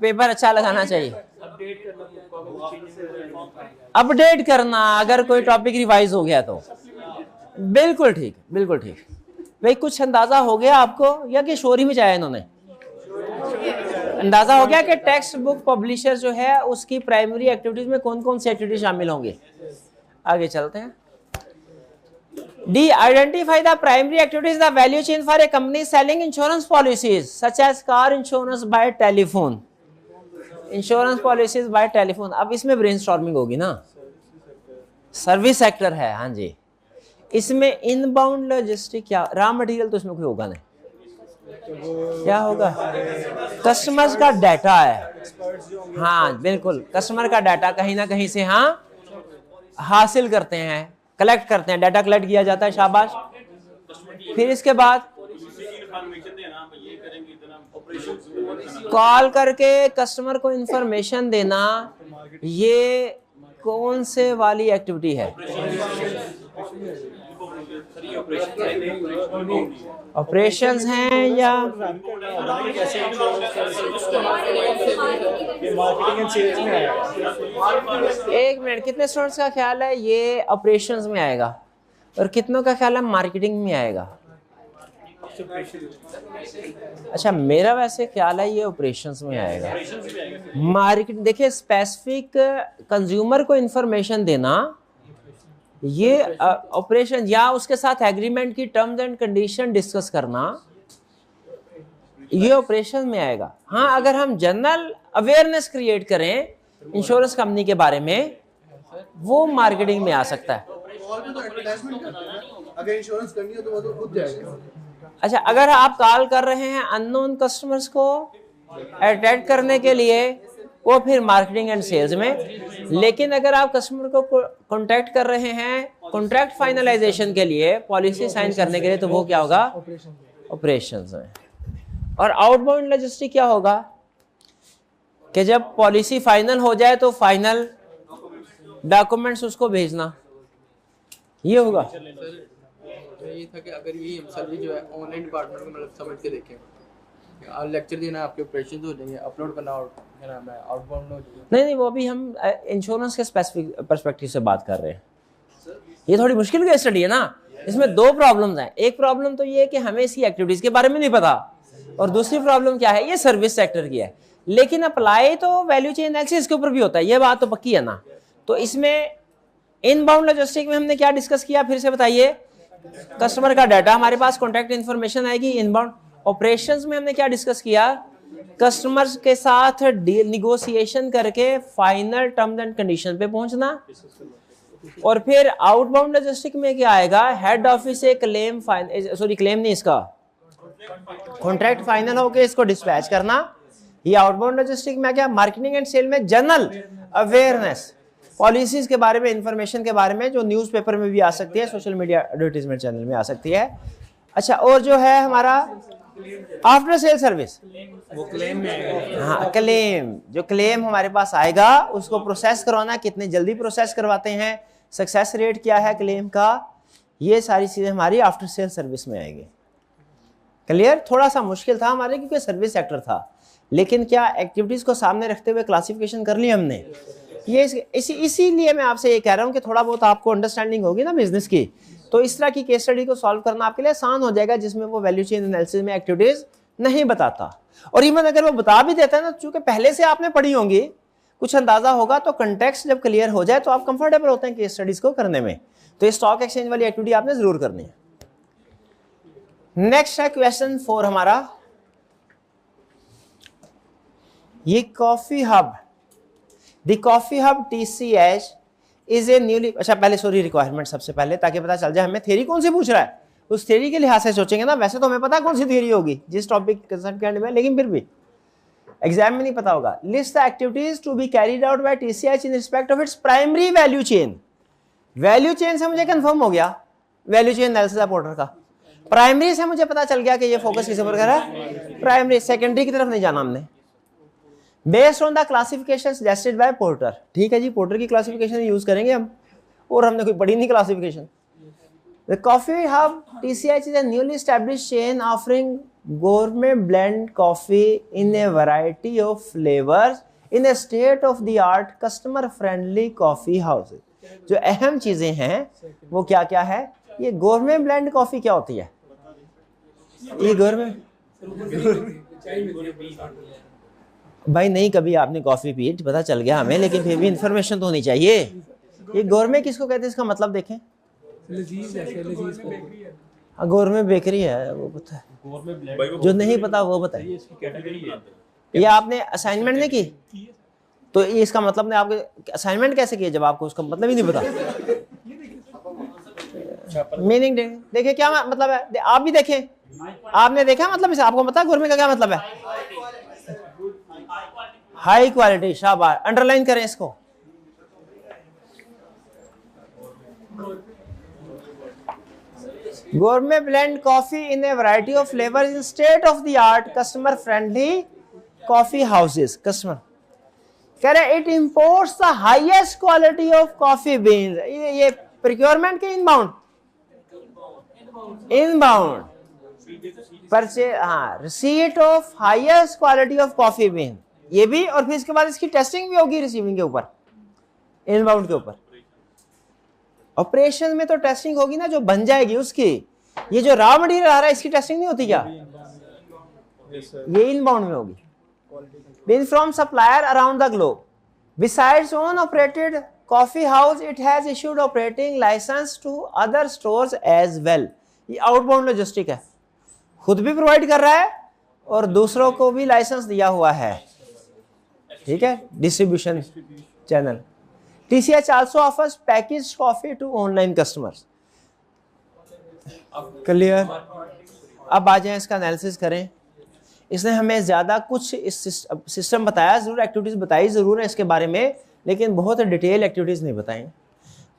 पेपर अच्छा लगाना चाहिए। अपडेट करना अगर कोई टॉपिक रिवाइज हो गया तो। बिल्कुल ठीक, भाई कुछ अंदाजा हो गया आपको या कि शोर ही मचाया इन्होंने? अंदाजा हो गया कि टेक्स्ट बुक पब्लिशर जो है उसकी प्राइमरी एक्टिविटीज में कौन कौन सी एक्टिविटीज शामिल होंगे। आगे चलते हैं। D, identify the primary activities the value chain for a company selling insurance policies such as car insurance by telephone. Insurance policies by telephone. अब इसमें ब्रेनस्टॉर्मिंग होगी ना, सर्विस सेक्टर है। हाँ जी, इसमें इनबाउंड लॉजिस्टिक क्या, रॉ मटेरियल तो इसमें कोई होगा नहीं, क्या होगा? कस्टमर्स का डाटा है। हाँ बिल्कुल, कस्टमर का डाटा कहीं ना कहीं से हाँ हासिल करते हैं, कलेक्ट करते हैं, डाटा कलेक्ट किया जाता है, शाबाश। फिर इसके बाद कॉल करके कस्टमर को इंफॉर्मेशन देना, ये कौन से वाली एक्टिविटी है? ऑपरेशंस हैं या एक मिनट, कितने स्टूडेंट्स का ख्याल है ये ऑपरेशंस में आएगा और कितनों का ख्याल है मार्केटिंग में आएगा? अच्छा, मेरा वैसे ख्याल है ये ऑपरेशंस में आएगा। मार्केट देखिए, स्पेसिफिक कंज्यूमर को इंफॉर्मेशन देना, ये ऑपरेशन या उसके साथ एग्रीमेंट की टर्म्स एंड कंडीशन डिस्कस करना, ये ऑपरेशन में आएगा। हाँ, अगर हम जनरल अवेयरनेस क्रिएट करें इंश्योरेंस कंपनी के बारे में, वो मार्केटिंग में आ सकता है। अगर इंश्योरेंस करनी हो तो वो तो खुद जाएगा। अच्छा, अगर आप कॉल कर रहे हैं अननोन कस्टमर्स को अट्रैक्ट करने के लिए, वो फिर मार्केटिंग एंड सेल्स में। लेकिन अगर आप कस्टमर को कॉन्टैक्ट कर रहे हैं कॉन्ट्रैक्ट फाइनलाइजेशन के लिए, पॉलिसी साइन करने के लिए, तो वो क्या होगा? ऑपरेशंस में। और आउटबाउंड लॉजिस्टिक क्या होगा कि जब पॉलिसी फाइनल हो जाए तो फाइनल डॉक्यूमेंट्स उसको भेजना, ये होगा। तो ये था कि अगर ये सर्विस जो है ऑनलाइन डिपार्टमेंट को मतलब समझ के देखें, लेक्चर देना, आपके ऑपरेशन हो जाएंगे, अपलोड करना और आउटबाउंड हो जाएगा। नहीं, वो अभी हम इंश्योरेंस के स्पेसिफिक पर्सपेक्टिव से बात कर रहे हैं। ये थोड़ी मुश्किल केस स्टडी है ना, इसमें दो प्रॉब्लम्स हैं। एक प्रॉब्लम तो ये है कि हमें इसकी एक्टिविटीज के बारे में नहीं पता, और दूसरी प्रॉब्लम क्या है, ये सर्विस सेक्टर की है। लेकिन अप्लाई तो वैल्यू चेन एनालिसिस के ऊपर भी होता है, ये बात तो पक्की है ना। तो इसमें इनबाउंड लॉजिस्टिक में हमने क्या डिस्कस किया, फिर से बताइए? कस्टमर का डाटा हमारे पास, कॉन्टैक्ट इन्फॉर्मेशन आएगी इनबाउंड। ऑपरेशंस में हमने क्या डिस्कस किया? कस्टमर्स के साथ डील निगोशिएशन करके फाइनल टर्म्स एंड कंडीशन पे पहुंचना। और फिर आउटबाउंड लॉजिस्टिक में क्या आएगा? हेड ऑफिस से क्लेम क्लेम नहीं, इसका कॉन्ट्रैक्ट फाइनल होके इसको डिस्पैच करना। ये आउटबाउंड लॉजिस्टिक में क्या? मार्केटिंग एंड सेल में जनरल अवेयरनेस, पॉलिसीज के बारे में, इंफॉर्मेशन के बारे में, जो न्यूज़पेपर में भी आ सकती है, सोशल मीडिया एडवर्टीजमेंट चैनल में आ सकती है। अच्छा, और जो है हमारा आफ्टर सेल सर्विस, वो क्लेम में आएगा। हाँ, क्लेम, जो क्लेम हमारे पास आएगा उसको प्रोसेस करवाना, कितने जल्दी प्रोसेस करवाते हैं, सक्सेस रेट क्या है क्लेम का, ये सारी चीजें हमारी आफ्टर सेल सर्विस में आएगी। क्लियर? थोड़ा सा मुश्किल था हमारे, क्योंकि सर्विस सेक्टर था, लेकिन क्या एक्टिविटीज को सामने रखते हुए क्लासिफिकेशन कर ली हमने। ये इसीलिए मैं आपसे ये कह रहा हूँ कि थोड़ा बहुत आपको अंडरस्टैंडिंग होगी ना बिजनेस की, तो इस तरह की केस स्टडी को सॉल्व करना आपके लिए आसान हो जाएगा, जिसमें वो वैल्यू चेन एनालिसिस में एक्टिविटीज नहीं बताता। और इवन अगर वो बता भी देता है ना, चूंकि पहले से आपने पढ़ी होंगी, कुछ अंदाजा होगा, तो कंटेक्स्ट जब क्लियर हो जाए तो आप कंफर्टेबल होते हैं केस स्टडीज को करने में। तो ये स्टॉक एक्सचेंज वाली एक्टिविटी आपने जरूर करनी है। नेक्स्ट है क्वेश्चन 4 हमारा, ये coffee hub, the coffee hub TCH is a newly, अच्छा पहले सॉरी रिक्वायरमेंट सबसे पहले, ताकि पता चल जाए हमें थ्योरी कौन सी पूछ रहा है, उस थ्योरी के लिहाज से सोचेंगे ना। वैसे तो हमें पता कौन सी थ्योरी होगी जिस टॉपिक कंसेप्ट के अंडर में, लेकिन फिर भी एग्जाम में नहीं पता होगा। List the activities to be carried out by TCH in respect of its primary value chain. Value chain से मुझे कंफर्म हो गया, value chain analysis of Porter का। प्राइमरी से मुझे पता चल गया कि ये फोकस किस पर कर रहा है, प्राइमरी। सेकेंडरी की तरफ नहीं जाना हमने। Based on the classification suggested by porter, ठीक है जी, पोर्टर की क्लासिफिकेशन यूज करेंगे हम, और हमने कोई पढ़ी नहीं classification. The coffee hub TCH is a newly established chain offering gourmet blend coffee in A variety of flavours in A state of the art customer friendly coffee houses. जो अहम चीजें हैं वो क्या क्या है? ये गोरमेट ब्लेंड कॉफी क्या होती है? ये गवर्नमेंट भाई नहीं, कभी आपने कॉफी पी पता चल गया हमें, लेकिन फिर भी इंफॉर्मेशन तो होनी चाहिए। ये गवर्नमेंट किसको कहते हैं, इसका मतलब देखें। गवर्नमेंट बेकरी है, वो पता है। जो नहीं पता वो बताइए। ये आपने असाइनमेंट नहीं की तो ये इसका मतलब नहीं, आपके असाइनमेंट कैसे किए जब आपको उसका मतलब ही नहीं पता। मीनिंग देखिए क्या मतलब है, आप भी देखें, आपने देखा मतलब इसे, आपको पता है गवर्नमेंट का क्या मतलब है। हाई क्वालिटी, शाबाश, अंडरलाइन करें इसको। Gourmet blend coffee in a variety of flavors in state of the art customer friendly coffee houses. Customer कह रहे it imports the highest quality of coffee beans. ये procurement के inbound परचे, हाँ, receipt of highest quality of coffee bean ये भी, और फिर इसके बाद इसकी टेस्टिंग भी होगी रिसीविंग के ऊपर, इनबाउंड के ऊपर। ऑपरेशन में तो टेस्टिंग होगी ना, जो बन जाएगी उसकी। ये जो रॉ मटेरियल आ रहा है इसकी टेस्टिंग नहीं होती क्या? ये इनबाउंड में होगी। Bean from supplier around the globe. Besides own operated coffee house, it has issued operating licence to other stores as well. ये आउटबाउंड लॉजिस्टिक है, खुद भी प्रोवाइड कर रहा है और दूसरों को भी लाइसेंस दिया हुआ है, ठीक है, distribution channel. TCH also offers packaged coffee to online customers. Clear? अब आ जाए इसका एनालिसिस करें। इसने हमें ज़्यादा कुछ इस सिस्टम बताया ज़रूर, एक्टिविटीज़ बताई ज़रूर है इसके बारे में, लेकिन बहुत डिटेल एक्टिविटीज़ नहीं बताई।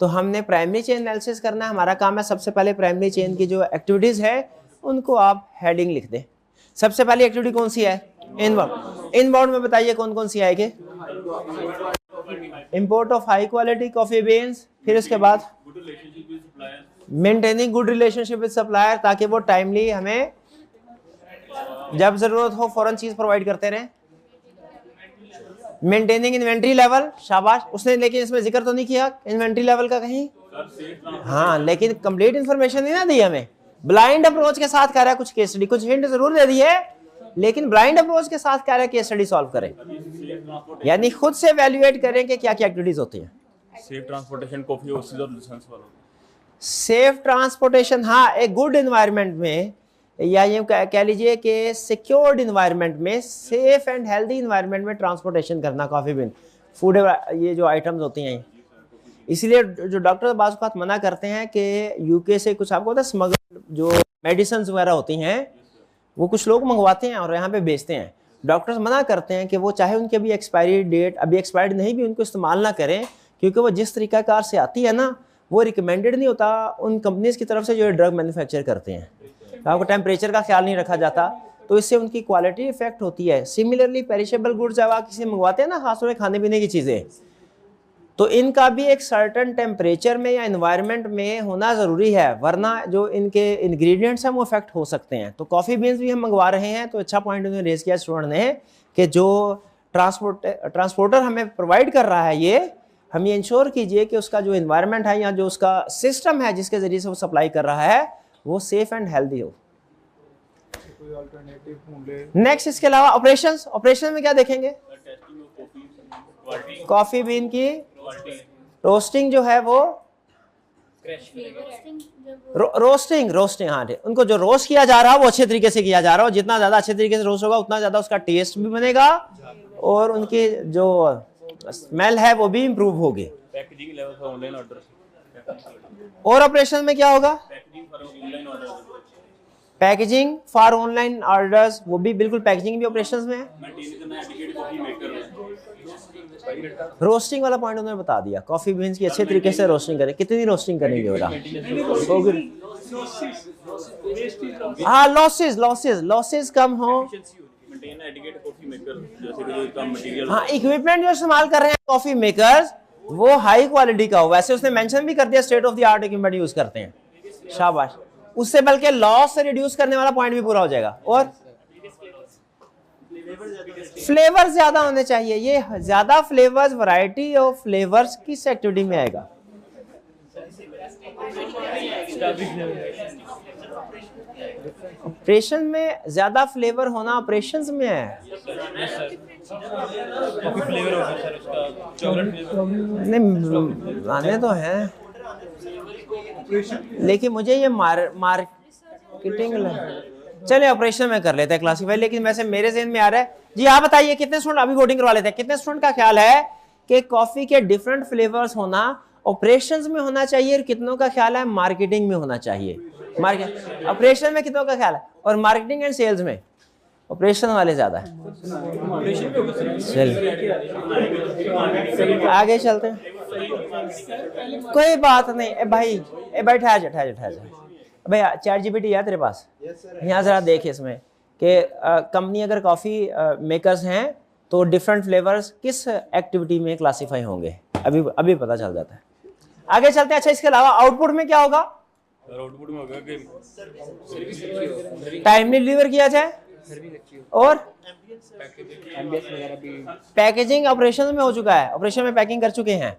तो हमने प्राइमरी चेन एनालिसिस करना है, हमारा काम है। सबसे पहले प्राइमरी चेन की जो एक्टिविटीज़ है उनको आप हेडिंग लिख दें। सबसे पहली एक्टिविटी कौन सी है? इनबाउंड। इनबाउंड में बताइए कौन कौन सी आएगी? Import of high quality coffee beans, फिर उसके बाद maintaining good relationship with supplier, ताकि वो टाइमली हमें जब जरूरत हो फौरन चीज प्रोवाइड करते रहें। मेंटेनिंग इन्वेंट्री लेवल, शाबाश, उसने लेकिन इसमें जिक्र तो नहीं किया इन्वेंट्री लेवल का कहीं। हाँ, लेकिन कंप्लीट इंफॉर्मेशन नहीं ना दी हमें। ब्लाइंड अप्रोच के साथ कह रहा है कुछ केस स्टडी, कुछ हिंट जरूर दे दी है, लेकिन ब्लाइंड अप्रोच के साथ कह रहा है केस स्टडी सॉल्व करें, यानी खुद से एवेल्युएट करें कि क्या क्या एक्टिविटीज होती हैं। सेफ ट्रांसपोर्टेशन कॉफी हाउसेस और लाइसेंस वालों। सेफ ट्रांसपोर्टेशन, हाँ, एक गुड एनवायरनमेंट में, या ये कह लीजिए कि सिक्योर्ड इन्वायरमेंट में, सेफ एंड हेल्दी इन्वायरमेंट में ट्रांसपोर्टेशन करना कॉफी बीन, फूड, ये जो आइटम्स होती हैं। इसलिए जो डॉक्टर बाज़ वक़्त मना करते हैं कि यूके से कुछ, आपको पता है, स्मगल जो मेडिसिन वगैरह होती हैं वो कुछ लोग मंगवाते हैं और यहाँ पे बेचते हैं। डॉक्टर्स मना करते हैं कि वो चाहे उनकी अभी एक्सपायरी डेट अभी एक्सपायर्ड नहीं भी, उनको इस्तेमाल ना करें, क्योंकि वो जिस तरीक़ाकार से आती है ना, वो रिकमेंडेड नहीं होता उन कंपनीज़ की तरफ से जो ड्रग मैन्युफैक्चर करते हैं। तो आपको टेम्परेचर का ख्याल नहीं रखा जाता, तो इससे उनकी क्वालिटी इफेक्ट होती है। सिमिलरली पेरिशेबल गुड्स जब आप किसी मंगवाते हैं ना, खासतौर में खाने पीने की चीज़ें, तो इनका भी एक सर्टन टेम्परेचर में या एनवायरनमेंट में होना ज़रूरी है, वरना जो इनके इंग्रेडिएंट्स हैं वो इफेक्ट हो सकते हैं। तो कॉफ़ी बीन्स भी हम मंगवा रहे हैं, तो अच्छा पॉइंट उन्होंने रेज़ किया स्टूडेंट ने कि जो ट्रांसपोर्टर हमें प्रोवाइड कर रहा है, ये हम ये इंश्योर कीजिए कि उसका जो इन्वायरमेंट है या जो उसका सिस्टम है जिसके ज़रिए से वो सप्लाई कर रहा है वो सेफ एंड हेल्दी हो। नेक्स्ट, इसके अलावा ऑपरेशंस। ऑपरेशन में क्या देखेंगे? कॉफ़ी बीन की रोस्टिंग जो है वो रोस्टिंग, हाँ, उनको जो रोस्ट किया जा रहा है वो अच्छे तरीके से किया जा रहा है। जितना ज़्यादा अच्छे तरीके से रोस्ट होगा उतना ज़्यादा उसका टेस्ट भी बनेगा और उनकी जो स्मेल है वो भी इम्प्रूव होगी। Packaging level for online order. और ऑपरेशन में क्या होगा? पैकेजिंग फॉर ऑनलाइन ऑर्डर्स, वो भी बिल्कुल पैकेजिंग भी ऑपरेशंस में है। रोस्टिंग वाला पॉइंट उन्होंने बता दिया, कॉफी बीन्स की अच्छे तरीके से रोस्टिंग करें। कितनी रोस्टिंग करेंगे बेटा? हाँ, लॉसेस कम हो। हाँ, इक्विपमेंट जो इस्तेमाल कर रहे हैं कॉफी मेकर्स वो हाई क्वालिटी का हो। वैसे उसने मेंशन भी कर दिया state of the art equipment use करते हैं, शाबाश। उससे बल्कि लॉस से रिड्यूस करने वाला पॉइंट भी पूरा हो जाएगा। और फ्लेवर ज्यादा होने चाहिए, ये ज्यादा फ्लेवर्स, वैरायटी ऑफ फ्लेवर्स किस एक्टिविटी में आएगा? ऑपरेशन में ज्यादा फ्लेवर होना ऑपरेशंस में है। कॉफी फ्लेवर होगा सर उसका, चॉकलेट फ्लेवर। नहीं लाने तो हैं, लेकिन मुझे ये मार्केटिंग चले ऑपरेशन में कर लेते हैं क्लासीफाई। लेकिन वैसे मेरे ज़हन में आ रहा है जी, आप बताइए कितने स्टूडेंट, अभी वोटिंग करवा लेते हैं, कितने स्टूडेंट का ख्याल है कि कॉफी के डिफरेंट फ्लेवर्स होना ऑपरेशंस में होना चाहिए, और कितनों का ख्याल है मार्केटिंग में होना चाहिए? मार्केट ऑपरेशन में कितनों का ख्याल है, और मार्केटिंग एंड सेल्स में ऑपरेशन वाले ज्यादा है। चलिए आगे चलते हैं, कोई बात नहीं। ए भाई ठहर जा भाई, चैट जीपीटी है तेरे पास? यहाँ जरा देख इसमें कि कंपनी अगर कॉफ़ी मेकर्स हैं तो डिफरेंट फ्लेवर्स किस एक्टिविटी में क्लासीफाई होंगे, अभी पता चल जाता है। आगे चलते हैं। अच्छा, इसके अलावा आउटपुट में क्या होगा? आउटपुट में होगा कि टाइमली डिलीवर किया जाए, और पैकेजिंग ऑपरेशन में हो चुका है, ऑपरेशन में पैकिंग कर चुके हैं।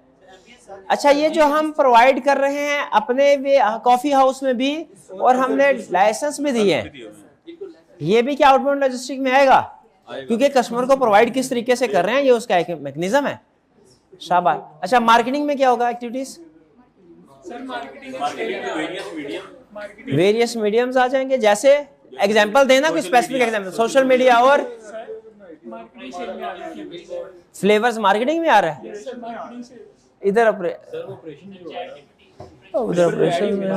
अच्छा, ये जो हम प्रोवाइड कर रहे हैं अपने कॉफी हाउस में भी, और हमने लाइसेंस भी दिए हैं, ये भी क्या आउटबाउंड लॉजिस्टिक में आएगा? क्योंकि कस्टमर को प्रोवाइड किस तरीके से कर रहे हैं ये उसका एक मैकेनिज्म है। शाबाश। अच्छा, मार्केटिंग में क्या होगा एक्टिविटीज? वेरियस मीडियम्स आ जाएंगे, जैसे एग्जांपल देना, कोई स्पेसिफिक एग्जांपल। सोशल मीडिया और फ्लेवर्स मार्केटिंग में आ रहा है। इधर उधर ऑपरेशन में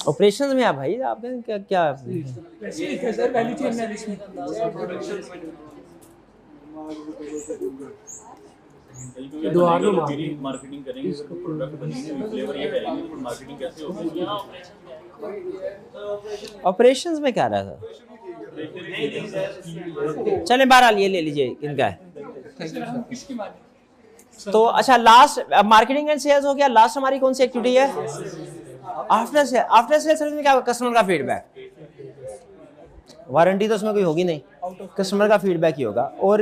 ऑपरेशन में। भाई आपने क्या मार्केटिंग करेंगे, प्रोडक्ट बनेंगे, फ्लेवर ये करेंगे, मार्केटिंग कैसे होगी? ऑपरेशंस में क्या रहा था? चले बहरहाल ये ले लीजिए, इनका है। तो अच्छा, लास्ट मार्केटिंग एंड सेल्स हो गया। लास्ट हमारी कौन सी एक्टिविटी है? आफ्टर सेल सर्विस में क्या होगा? कस्टमर का फीडबैक। वारंटी तो उसमें कोई होगी नहीं, कस्टमर का फीडबैक ही होगा। और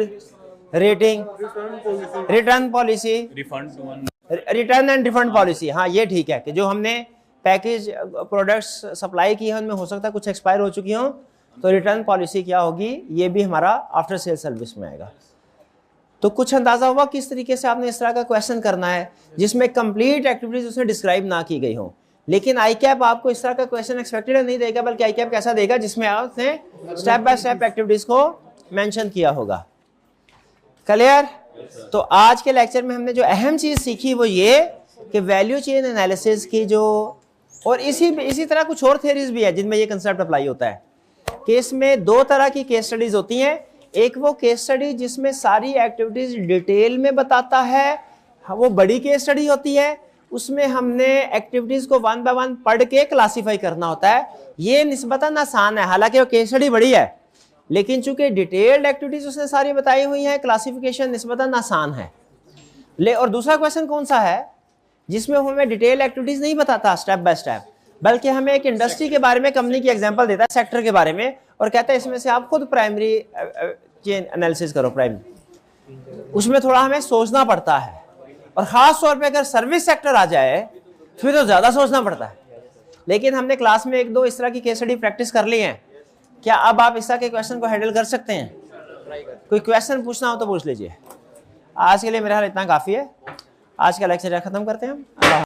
rating, return policy, return and refund policy. हाँ, ये ठीक है कि जो हमने पैकेज प्रोडक्ट्स सप्लाई की है उनमें हो सकता है कुछ एक्सपायर हो चुकी हों, तो रिटर्न पॉलिसी क्या होगी, ये भी हमारा आफ्टर सेल सर्विस में आएगा। तो कुछ अंदाजा हुआ किस तरीके से आपने इस तरह का क्वेश्चन करना है जिसमें कंप्लीट एक्टिविटीज उसमें डिस्क्राइब ना की गई हो। लेकिन आई कैप आपको इस तरह का क्वेश्चन एक्सपेक्टेड नहीं देगा, बल्कि आई कैप कैसा देगा जिसमें आपने स्टेप बाय स्टेप एक्टिविटीज को मेंशन किया होगा। क्लियर? तो आज के लेक्चर में हमने जो अहम चीज सीखी वो ये कि वैल्यू चेन एनालिसिस की जो, और इसी तरह कुछ और थ्योरीज भी है जिनमें ये कंसेप्ट अप्लाई होता है कि इसमें दो तरह की केस स्टडीज होती हैं। एक वो केस स्टडी जिसमें सारी एक्टिविटीज डिटेल में बताता है, वो बड़ी केस स्टडी होती है, उसमें हमने एक्टिविटीज को वन बाय वन पढ़ के क्लासीफाई करना होता है। ये निस्बतन आसान है, हालांकि वो केस स्टडी बड़ी है, लेकिन चूंकि डिटेल्ड एक्टिविटीज उसने सारी बताई हुई हैं, क्लासिफिकेशन निस्बतन आसान है। और दूसरा क्वेश्चन कौन सा है जिसमें हमें डिटेल एक्टिविटीज नहीं बताता स्टेप बाय स्टेप, बल्कि हमें एक इंडस्ट्री के बारे में, कंपनी की एग्जांपल देता है, सेक्टर के बारे में, और कहता है इसमें से आप खुद प्राइमरी चेन एनालिसिस करो प्राइमरी। उसमें थोड़ा हमें सोचना पड़ता है, और खास तौर पे अगर सर्विस सेक्टर आ जाए फिर तो ज्यादा सोचना पड़ता है। लेकिन हमने क्लास में एक दो इस तरह की केस स्टडी प्रैक्टिस कर ली है। क्या अब आप इस तरह के क्वेश्चन को हैंडल कर सकते हैं? कोई क्वेश्चन पूछना हो तो पूछ लीजिए। आज के लिए मेरा हाल इतना काफी है। आज का लेक्चर खत्म करते हैं हम।